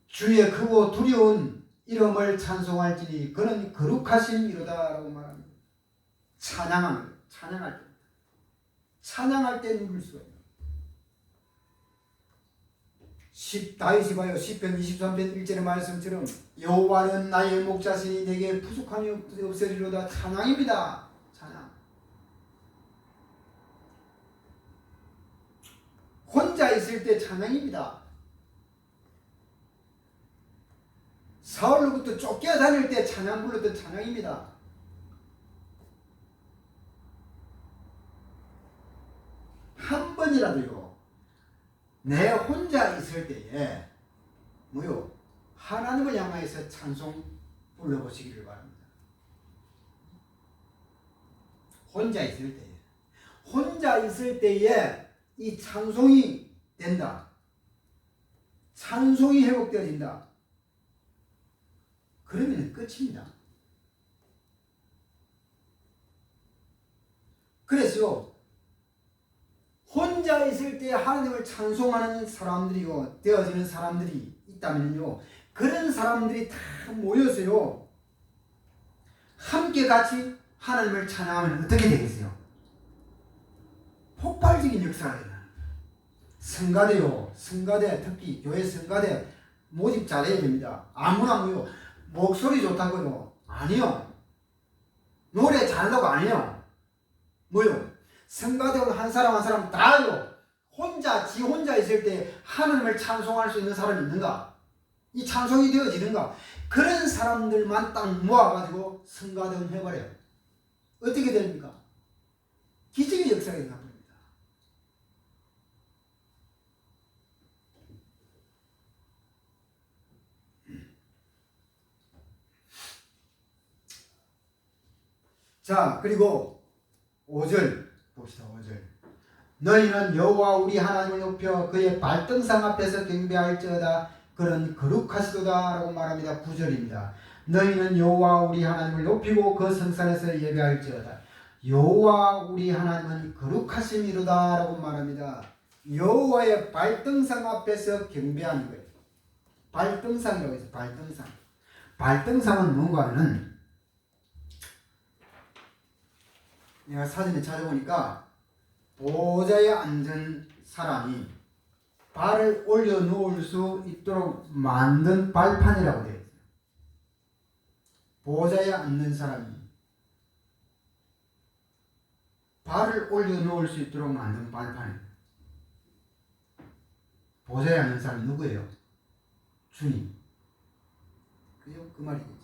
주의 크고 두려운 이름을 찬송할지니 그는 거룩하신 이로다라고 말합니다. 찬양할 때. 찬양할 때 누굴 수가 있나요? 다윗이 봐요. 시편 23편 1절의 말씀처럼 여호와는 나의 목자시니 내게 부족함이 없으리로다. 찬양입니다. 찬양. 혼자 있을 때 찬양입니다. 사울로부터 쫓겨다닐 때 찬양 불렀던 찬양입니다. 한 번이라도요 내 혼자 있을 때에 하나님을 향하여서 찬송 불러보시기를 바랍니다. 혼자 있을 때에 이 찬송이 된다. 찬송이 회복되어진다. 그러면 끝입니다. 그래서 혼자 있을 때 하나님을 찬송하는 사람들이요 되어지는 사람들이 있다면요 그런 사람들이 다 모여서요 함께 같이 하나님을 찬양하면 어떻게 되겠어요? 폭발적인 역사가 일어나요. 성가대 특히 교회 성가대 모집 잘해야 됩니다. 아무나 목소리 좋다고요? 아니요. 노래 잘한다고 아니요. 성가대 한 사람 한 사람 다요. 지 혼자 있을 때 하나님을 찬송할 수 있는 사람이 있는가? 이 찬송이 되어지는가? 그런 사람들만 딱 모아가지고 성가대원 해버려요. 어떻게 됩니까? 기적의 역사가 일어납니다. 자, 그리고 5절 봅시다. 5절. 너희는 여호와 우리 하나님을 높여 그의 발등상 앞에서 경배할지어다. 그는 거룩하시도다 라고 말합니다. 9절입니다. 너희는 여호와 우리 하나님을 높이고 그 성산에서 예배할지어다. 여호와 우리 하나님은 거룩하심이로다 라고 말합니다. 여호와의 발등상 앞에서 경배하는 거예요. 발등상이라고 해서 발등상. 발등상은 뭔가 하는, 내가 사진을 찾아보니까 보좌에 앉은 사람이 발을 올려놓을 수 있도록 만든 발판이라고 되어 있어요. 보좌에 앉는 사람이 발을 올려놓을 수 있도록 만든 발판이에요. 보좌에 앉는 사람이 누구예요? 주님. 그죠? 그 말이겠지.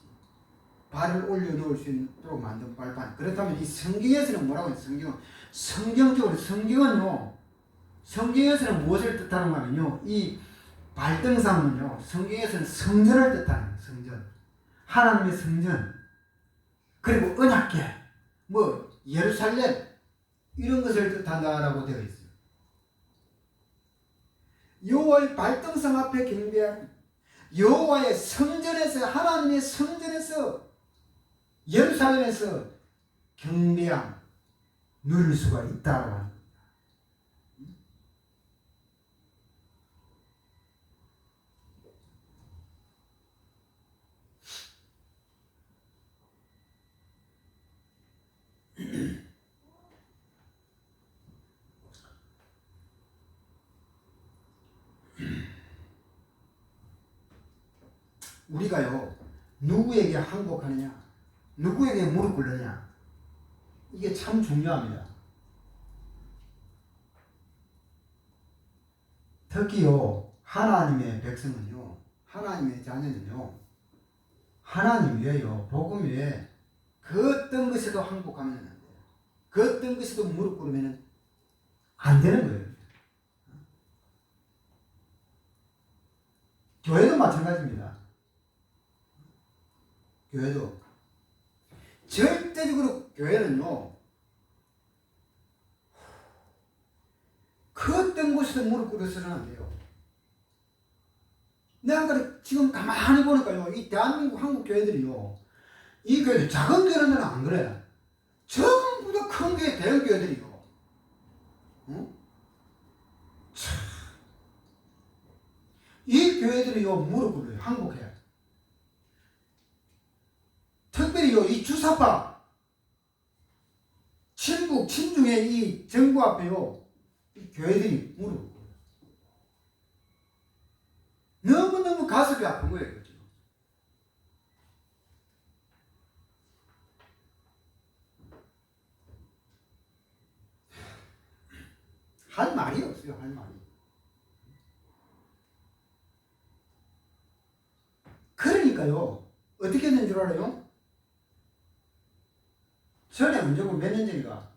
발을 올려놓을 수 있도록 만든 발판. 그렇다면 이 성경에서는 뭐라고 해요? 성경적으로 성경에서는 무엇을 뜻하는 거냐면요, 이 발등상은요, 성경에서는 성전을 뜻하는 거예요. 성전. 하나님의 성전. 그리고 언약궤, 예루살렘, 이런 것을 뜻한다라고 되어 있어요. 여호와의 발등상 앞에 경배하는, 여호와의 성전에서, 하나님의 성전에서, 예루살렘에서 경배함 누릴 수가 있다고 합니다. 우리가요, 누구에게 항복하느냐, 누구에게 무릎 꿇느냐, 이게 참 중요합니다. 특히요, 하나님의 백성은요, 하나님의 자녀는요, 하나님 외에요, 복음 외에 그 어떤 것에도 항복하면 안 돼요. 그 어떤 것에도 무릎 꿇으면 안 되는 거예요. 교회도 마찬가지입니다. 교회도 절대적으로 교회는요, 그 어떤 곳에도 무릎 꿇어서는 안 돼요. 내가 지금 가만히 보니까요, 이 대한민국 한국 교회들이요, 이 교회들, 작은 교회는 안 그래. 전부 다 큰 교회, 대형 교회들이요. 응? 이 교회들이요, 무릎 꿇어요. 항복해요. 특별히요, 이 주사파, 친중의 이 정부 앞에요, 이 교회들이 무릎 꿇어요. 너무너무 가슴이 아픈 거예요. 그렇죠? 할 말이 없어요. 할 말이. 그러니까요, 어떻게 된 줄 알아요? 전에 언제고 몇 년 전인가,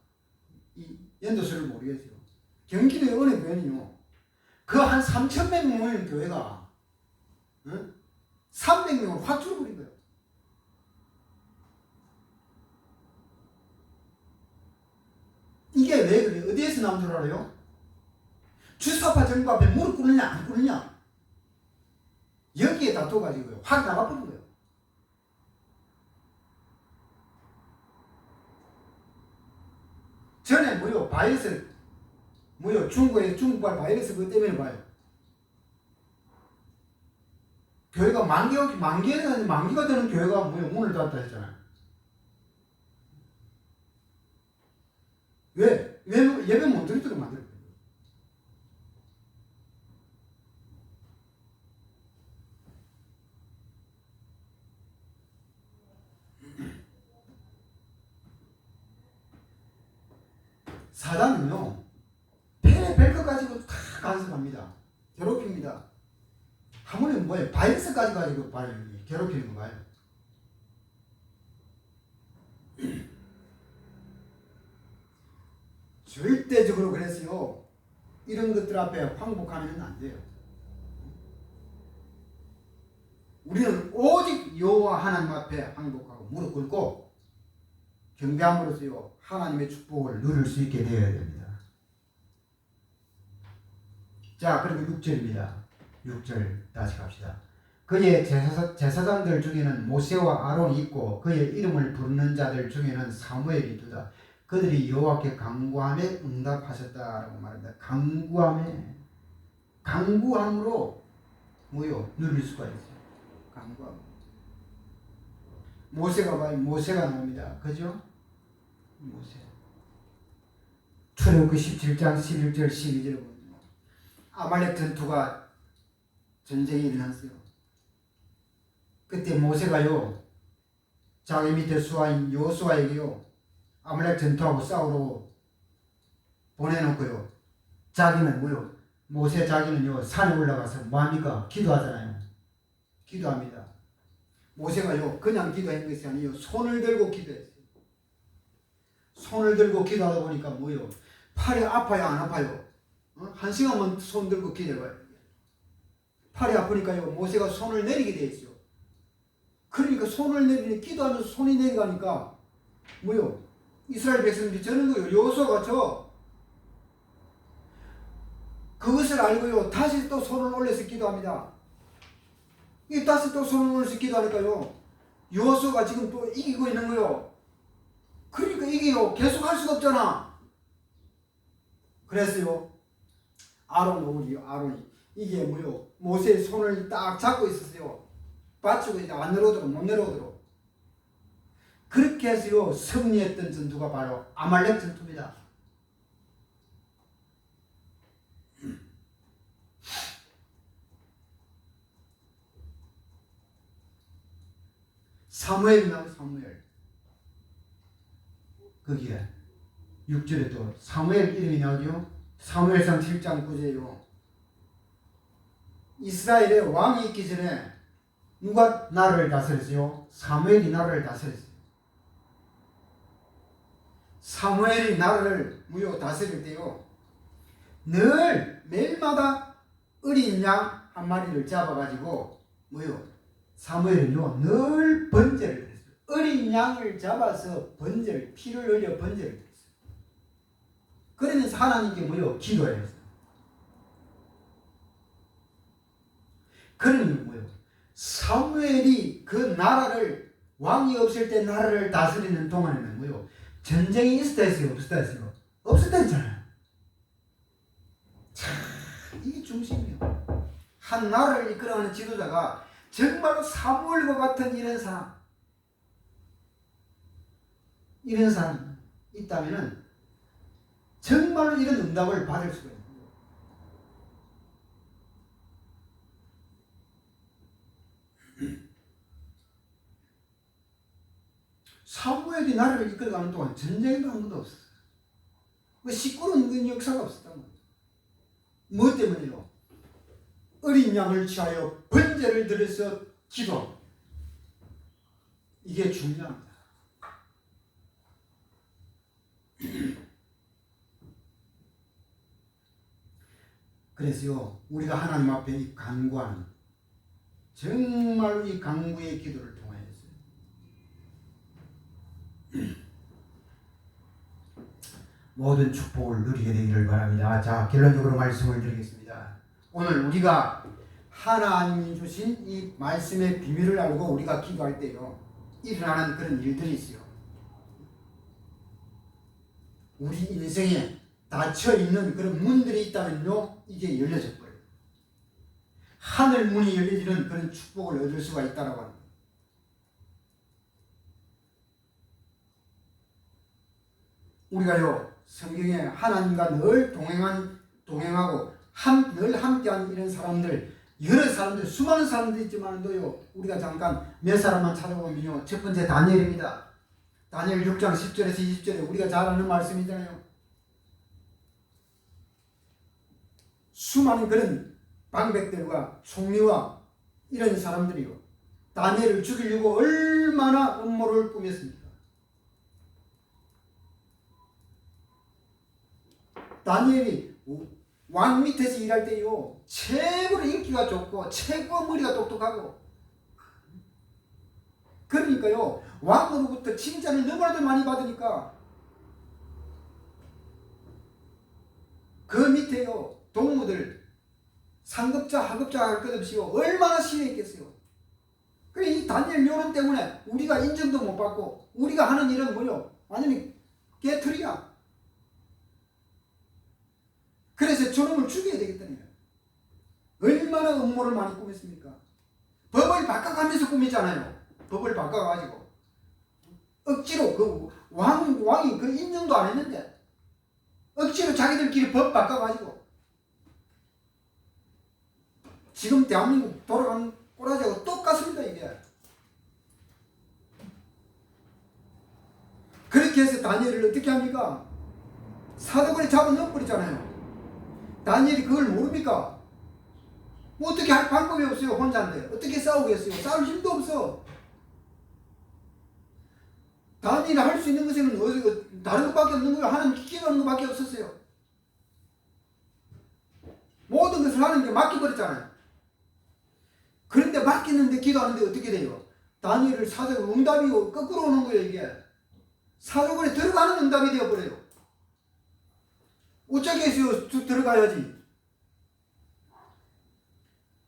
이 연도수를 모르겠어요. 경기도의 어느 교회는요, 그 한 3,000명 모이는 교회가 300명으로 확 줄어버린 거예요. 이게 왜 그래요? 어디에서 나온 줄 알아요? 주사파 정부 앞에 무릎 꿇느냐 안 꿇느냐, 여기에 다퉈가지고요, 확 나가버린 거예요. 전에 바이러스, 중국발 바이러스 그것 때문에 봐요. 교회가 만기가 되는 교회가 문을 닫았다 했잖아요. 왜? 예배 못 드리도록 만들어요. 사단은요, 폐에 벨크 가지고 다 간섭합니다. 괴롭힙니다. 하물며 바이러스까지 가지고 괴롭히는 거 봐요. 절대적으로 그랬어요. 이런 것들 앞에 항복하면 안 돼요. 우리는 오직 여호와 하나님 앞에 항복하고 무릎 꿇고 경배함으로써요 하나님의 축복을 누릴 수 있게 되어야 됩니다. 자, 그리고 6절입니다. 6절 다시 갑시다. 그의 제사장들 중에는 모세와 아론이 있고 그의 이름을 부르는 자들 중에는 사무엘이 두다. 그들이 여호와께 간구함에 응답하셨다라고 말합니다. 간구함으로 뭐요? 누릴 수가 있어요. 간구함. 모세가 나옵니다. 그죠? 모세. 출애굽기 17장 11절 12절 보면 아말렉 전투가 전쟁이 일어났어요. 그때 모세가요 자기 밑에 수하인 여호수아에게요 아말렉 전투하고 싸우라고 보내놓고요. 자기는 뭐요? 모세 자기는요 산에 올라가서 뭐합니까? 기도하잖아요. 기도합니다. 모세가요 그냥 기도한 것이 아니에요. 손을 들고 기도했어요. 손을 들고 기도하다 보니까 뭐요? 팔이 아파요 안 아파요? 한 시간만 손 들고 기도해봐요. 팔이 아프니까요 모세가 손을 내리게 돼 있어요. 그러니까 손을 내리니 기도하면서 손이 내려가니까 뭐요? 이스라엘 백성들이 저는 거요. 여호수아가 저 그것을 알고요 다시 또 손을 올려서 기도합니다. 이 다시 또 손을 올려서 기도하니까요 여호수아가 지금 또 이기고 있는 거요. 그러니까 이게요 계속 할 수가 없잖아. 그랬어요. 아론이 이게 뭐요? 모세의 손을 딱 잡고 있었어요. 받치고 이제 안 내려오도록 못 내려오도록. 그렇게 해서요 승리했던 전투가 바로 아말렉 전투입니다. 사무엘이 나와요. 사무엘. 거기에 6절에 또 사무엘 이름이 나오죠. 사무엘상 7장 9절이요. 이스라엘의 왕이 있기 전에 누가 나라를 다스렸어요? 사무엘이 나라를 다스렸어요. 사무엘이 나라를 다스릴 때요 매일마다 어린 양 한 마리를 잡아가지고 사무엘은요 늘 번제를 드렸어요. 어린 양을 잡아서 피를 흘려 번제를 드렸어요. 그러면서 하나님께 기도해야 했어요. 그러면 사무엘이 그 나라를 왕이 없을 때 나라를 다스리는 동안에는 전쟁이 있었다 했어요? 없었다 했어요? 없었다 했잖아요. 참 이게 중심이에요. 한 나라를 이끌어가는 지도자가 정말로 사무엘과 같은 이런 사람 있다면은 정말로 이런 응답을 받을 수가 있는 거예요. 사무엘이 나라를 이끌어가는 동안 전쟁도 한 번도 없었어요. 시끄러운 역사가 없었단 말이에요. 뭐 때문에요? 어린 양을 취하여 번제를 드려서 기도. 이게 중요합니다. 그래서요 우리가 하나님 앞에 이 간구하는 정말로 이 간구의 기도를 통하여서 모든 축복을 누리게 되기를 바랍니다. 자, 결론적으로 말씀을 드리겠습니다. 오늘 우리가 하나님이 주신 이 말씀의 비밀을 알고 우리가 기도할 때요 일어나는 그런 일들이 있어요. 우리 인생에 닫혀있는 그런 문들이 있다면요 이게 열려져 버려요. 하늘 문이 열려지는 그런 축복을 얻을 수가 있다고 합니다. 우리가요 성경에 하나님과 늘 동행하고 늘 함께한 이런 사람들, 여러 사람들, 수많은 사람들이 있지만도요 우리가 잠깐 몇 사람만 찾아보면요 첫 번째 다니엘입니다. 다니엘 6장 10절에서 20절에 우리가 잘 아는 말씀이잖아요. 수많은 그런 방백들과 총리와 이런 사람들이요 다니엘을 죽이려고 얼마나 음모를 꾸몄습니까? 다니엘이 왕 밑에서 일할 때요 최고로 인기가 좋고 최고 머리가 똑똑하고, 그러니까요 왕으로부터 칭찬을 너무나도 많이 받으니까 그 밑에요 동무들 상급자 하급자 할 것 없이요 얼마나 싫어했겠어요. 그래 이 다니엘 요런 때문에 우리가 인정도 못 받고 우리가 하는 일은 뭐요 완전히 개털이야. 그래서 저놈을 죽여야 되겠다는 거야. 얼마나 음모를 많이 꾸몄습니까? 법을 바꿔가면서 꾸미잖아요. 법을 바꿔가지고 억지로 그 왕이 그 인정도 안 했는데 억지로 자기들끼리 법 바꿔가지고 지금 대한민국 돌아가는 꼬라지하고 똑같습니다. 이게 그렇게 해서 다니엘을 어떻게 합니까? 사도관에 잡아넣어버리잖아요. 다니엘이 그걸 모릅니까? 뭐 어떻게 할 방법이 없어요. 혼자인데 어떻게 싸우겠어요? 싸울 힘도 없어. 다니엘이 할 수 있는 것은 다른 것밖에 없는 거예요. 하나님 기도하는 것밖에 없었어요. 모든 것을 하는 게 맡겨버렸잖아요. 그런데 맡겼는데 기도하는데 어떻게 돼요? 다니엘을 사도관 응답이 거꾸로 오는 거예요. 이게 사도관에 들어가는 응답이 되어버려요. 어쩌겠어요? 들어가야지.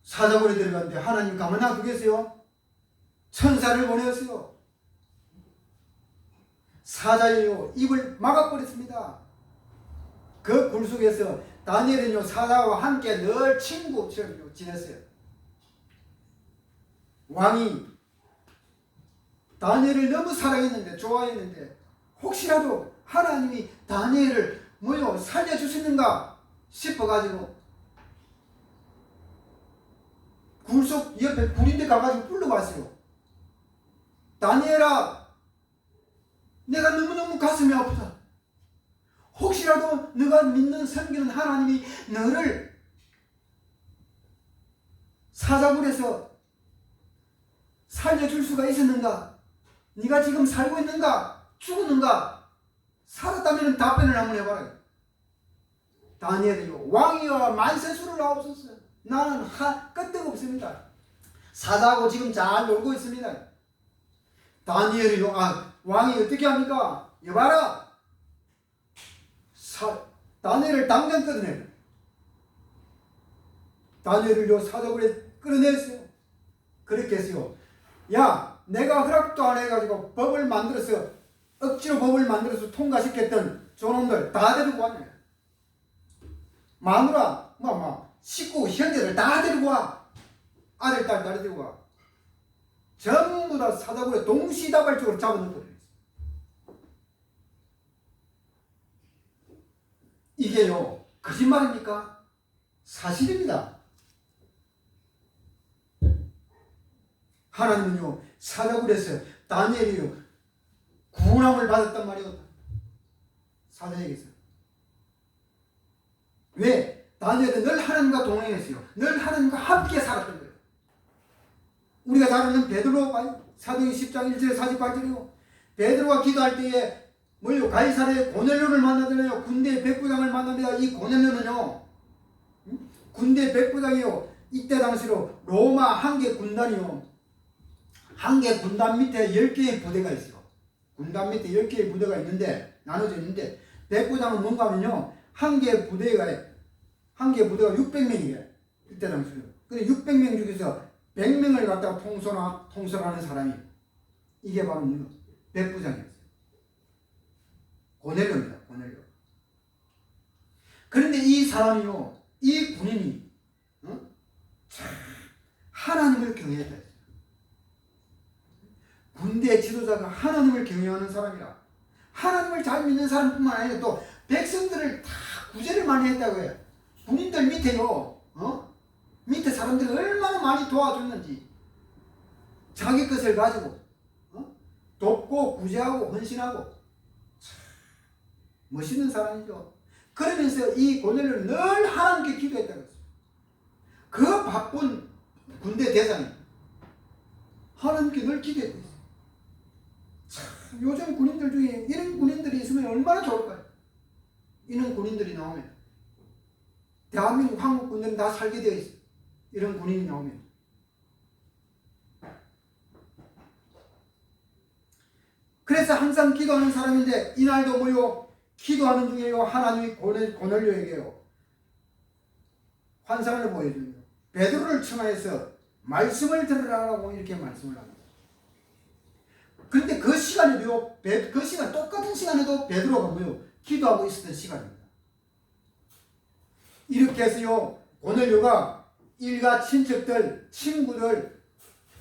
사자굴에 들어갔는데 하나님 가만 놔두겠어요? 천사를 보내었어요. 사자예요 입을 막아버렸습니다. 그 굴 속에서 다니엘은요 사자와 함께 늘 친구처럼 지냈어요. 왕이 다니엘을 너무 사랑했는데 좋아했는데 혹시라도 하나님이 다니엘을 뭐요 살려주시는가 싶어가지고 굴속 옆에 굴인데 가가지고 불러봤어요. 다니엘아, 내가 너무너무 가슴이 아프다. 혹시라도 네가 믿는 섬기는 하나님이 너를 사자굴에서 살려줄 수가 있었는가? 네가 지금 살고 있는가? 죽었는가? 살았다면 답변을 한번 해봐라. 다니엘이요 왕이여 만세수를 하옵소서. 나는 끄떡 없습니다. 사자하고 지금 잘 놀고 있습니다. 다니엘이요 왕이 어떻게 합니까? 여봐라. 다니엘을 당장 끌어내. 다니엘을요 사자굴에 끌어냈어요. 그렇게 했어요. 야, 내가 허락도 안 해가지고 법을 만들어서 억지로 법을 만들어서 통과시켰던 저놈들 다 데리고 왔네. 마누라, 식구, 형제들 다 데리고 와. 아들, 딸 다 데리고 와. 전부 다 사자굴에 동시다발적으로 잡아넣어버렸어요. 이게요 거짓말입니까? 사실입니다. 하나님은요 사자굴에서 다니엘이요 구원함을 받았단 말이요. 사자에게서. 왜? 다니엘은 늘 하나님과 동행했어요. 늘 하나님과 함께 살았던 거예요. 우리가 잘 아는 베드로 사도행 10장 1절에 48절이요. 베드로가 기도할 때에 뭐요? 가이사랴의 고넬료를 만나잖아요. 군대 백부장을 만납니다. 이 고넬료는요 군대 백부장이요 이때 당시로 로마 한개 군단이요 한개 군단 밑에 10개의 부대가 있어요. 군단 밑에 10개의 부대가 있는데 나눠져 있는데 백부장은 뭔가 하면요 한 개 부대가 600명이에요. 이때 당시로. 근데 600명 중에서 100명을 갖다가 통솔하는 사람이 이게 바로 백부장이었어요. 고넬료입니다. 고넬료. 그런데 이 사람이요 이 군인이 하나님을 경외했다 했어요. 군대 지도자가 하나님을 경외하는 사람이라 하나님을 잘 믿는 사람뿐만 아니라 또 백성들을 다 구제를 많이 했다고 해요. 군인들 밑에요 밑에 사람들이 얼마나 많이 도와줬는지 자기 것을 가지고 돕고 구제하고 헌신하고 멋있는 사람이죠. 그러면서 이 고넬료는 늘 하나님께 기도했다고 했어요. 그 바쁜 군대 대장이 하나님께 늘 기도했고 있어요. 참, 요즘 군인들 중에 이런 군인들이 있으면 얼마나 좋을까요? 이런 군인들이 나오면 대한민국 한국 군대는 다 살게 되어 있어. 이런 군인이 나오면. 그래서 항상 기도하는 사람인데 이날도 뭐요? 기도하는 중에요. 하나님이 고넬료에게요. 환상을 보여주는 거예요. 베드로를 청하여서 말씀을 들으라고 이렇게 말씀을 합니다. 그런데 그 시간에도요. 그 시간 똑같은 시간에도 베드로가 뭐요? 기도하고 있었던 시간입니다. 이렇게 해서요. 고넬료가 일가 친척들, 친구들,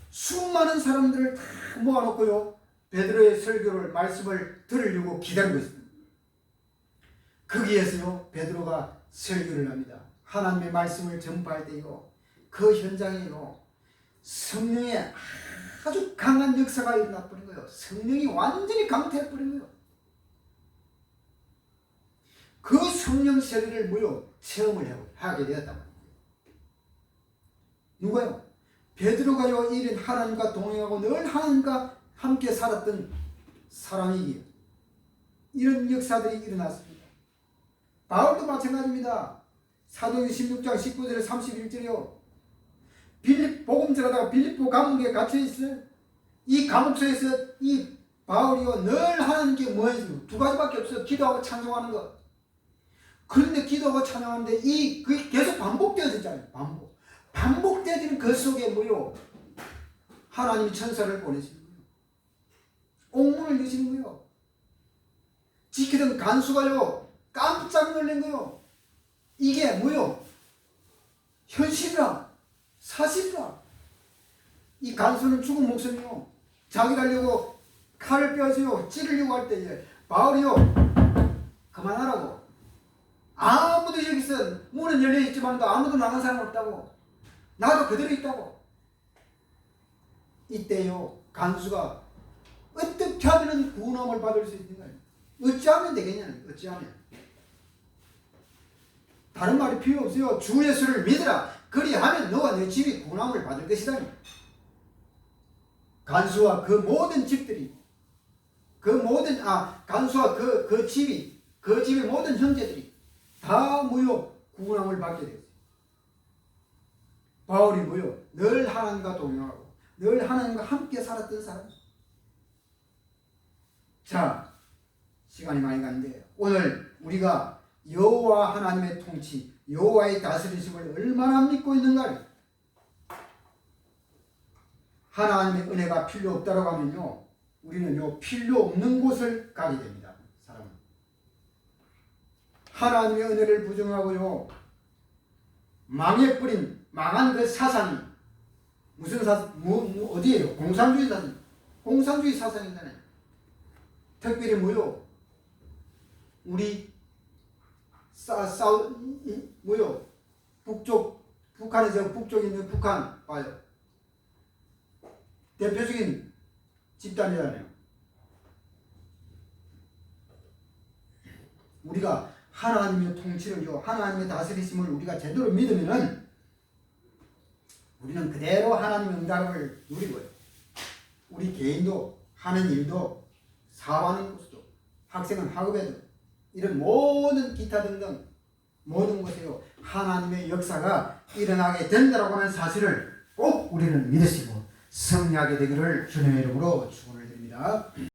수많은 사람들을 다 모아놓고요. 베드로의 설교를 말씀을 들으려고 기다리고 있습니다. 거기에서요. 베드로가 설교를 합니다. 하나님의 말씀을 전파할 때요. 그 현장에요. 성령의 아주 강한 역사가 일어나버린 거예요. 성령이 완전히 강퇴해버린 거예요. 그 성령 세례를 뭐요? 체험을 하게 되었단 말이에요. 누가요? 베드로가요. 이런 하나님과 동행하고 늘 하나님과 함께 살았던 사람이기에 이런 역사들이 일어났습니다. 바울도 마찬가지입니다. 사도행 16장 19절에 31절이요. 복음 전하다가 빌립보 감옥에 갇혀 있어요. 이 감옥소에서 이 바울이요. 늘 하나님께 뭐 해주요? 두 가지밖에 없어요. 기도하고 찬송하는 것. 그런데 기도하고 찬양하는데 그게 계속 반복되어지잖아요. 반복되어지는 그 속에 뭐요? 하나님이 천사를 보내시는 거예요. 옥문을 여시는 거예요. 지키던 간수가요. 깜짝 놀란 거예요. 이게 뭐요? 현실이라 사실이라. 이 간수는 죽은 목숨이요. 자기 가려고 칼을 빼어서요. 찌르려고 할 때 바울이요. 그만하라고. 아무도 여기서 문은 열려있지만 아무도 나간 사람 없다고. 나도 그대로 있다고. 이때요. 간수가 어떻게 하면 구원함을 받을 수 있는가? 어찌하면 되겠냐? 어찌하면. 다른 말이 필요 없어요. 주 예수를 믿으라. 그리하면 너와 내 집이 구원함을 받을 것이다. 간수와 그 모든 집들이 간수와 그 집의 모든 형제들이 다 무효 구원함을 받게 되었어요. 바울이 무효 늘 하나님과 동행하고 늘 하나님과 함께 살았던 사람. 자, 시간이 많이 갔는데 오늘 우리가 여호와 하나님의 통치, 여호와의 다스리심을 얼마나 믿고 있는가? 하나님의 은혜가 필요 없다고 하면요, 우리는 필요 없는 곳을 가게 됩니다. 사람은 하나님의 은혜를 부정하고요, 망한 그 사상이 무슨 사상? 어디에요? 공산주의 사상. 공산주의 사상이잖아요. 특별히 뭐요? 우리 북한에서 북쪽에 있는 북한 봐요. 대표적인 집단이잖아요. 우리가 하나님의 통치를요, 하나님의 다스리심을 우리가 제대로 믿으면은 우리는 그대로 하나님의 응답을 누리고요. 우리 개인도 하는 일도 사업하는 곳도 학생은 학업에도 이런 모든 기타 등등 모든 곳에요 하나님의 역사가 일어나게 된다라고 하는 사실을 꼭 우리는 믿으시고 승리하게 되기를 주님의 이름으로 축원을 드립니다.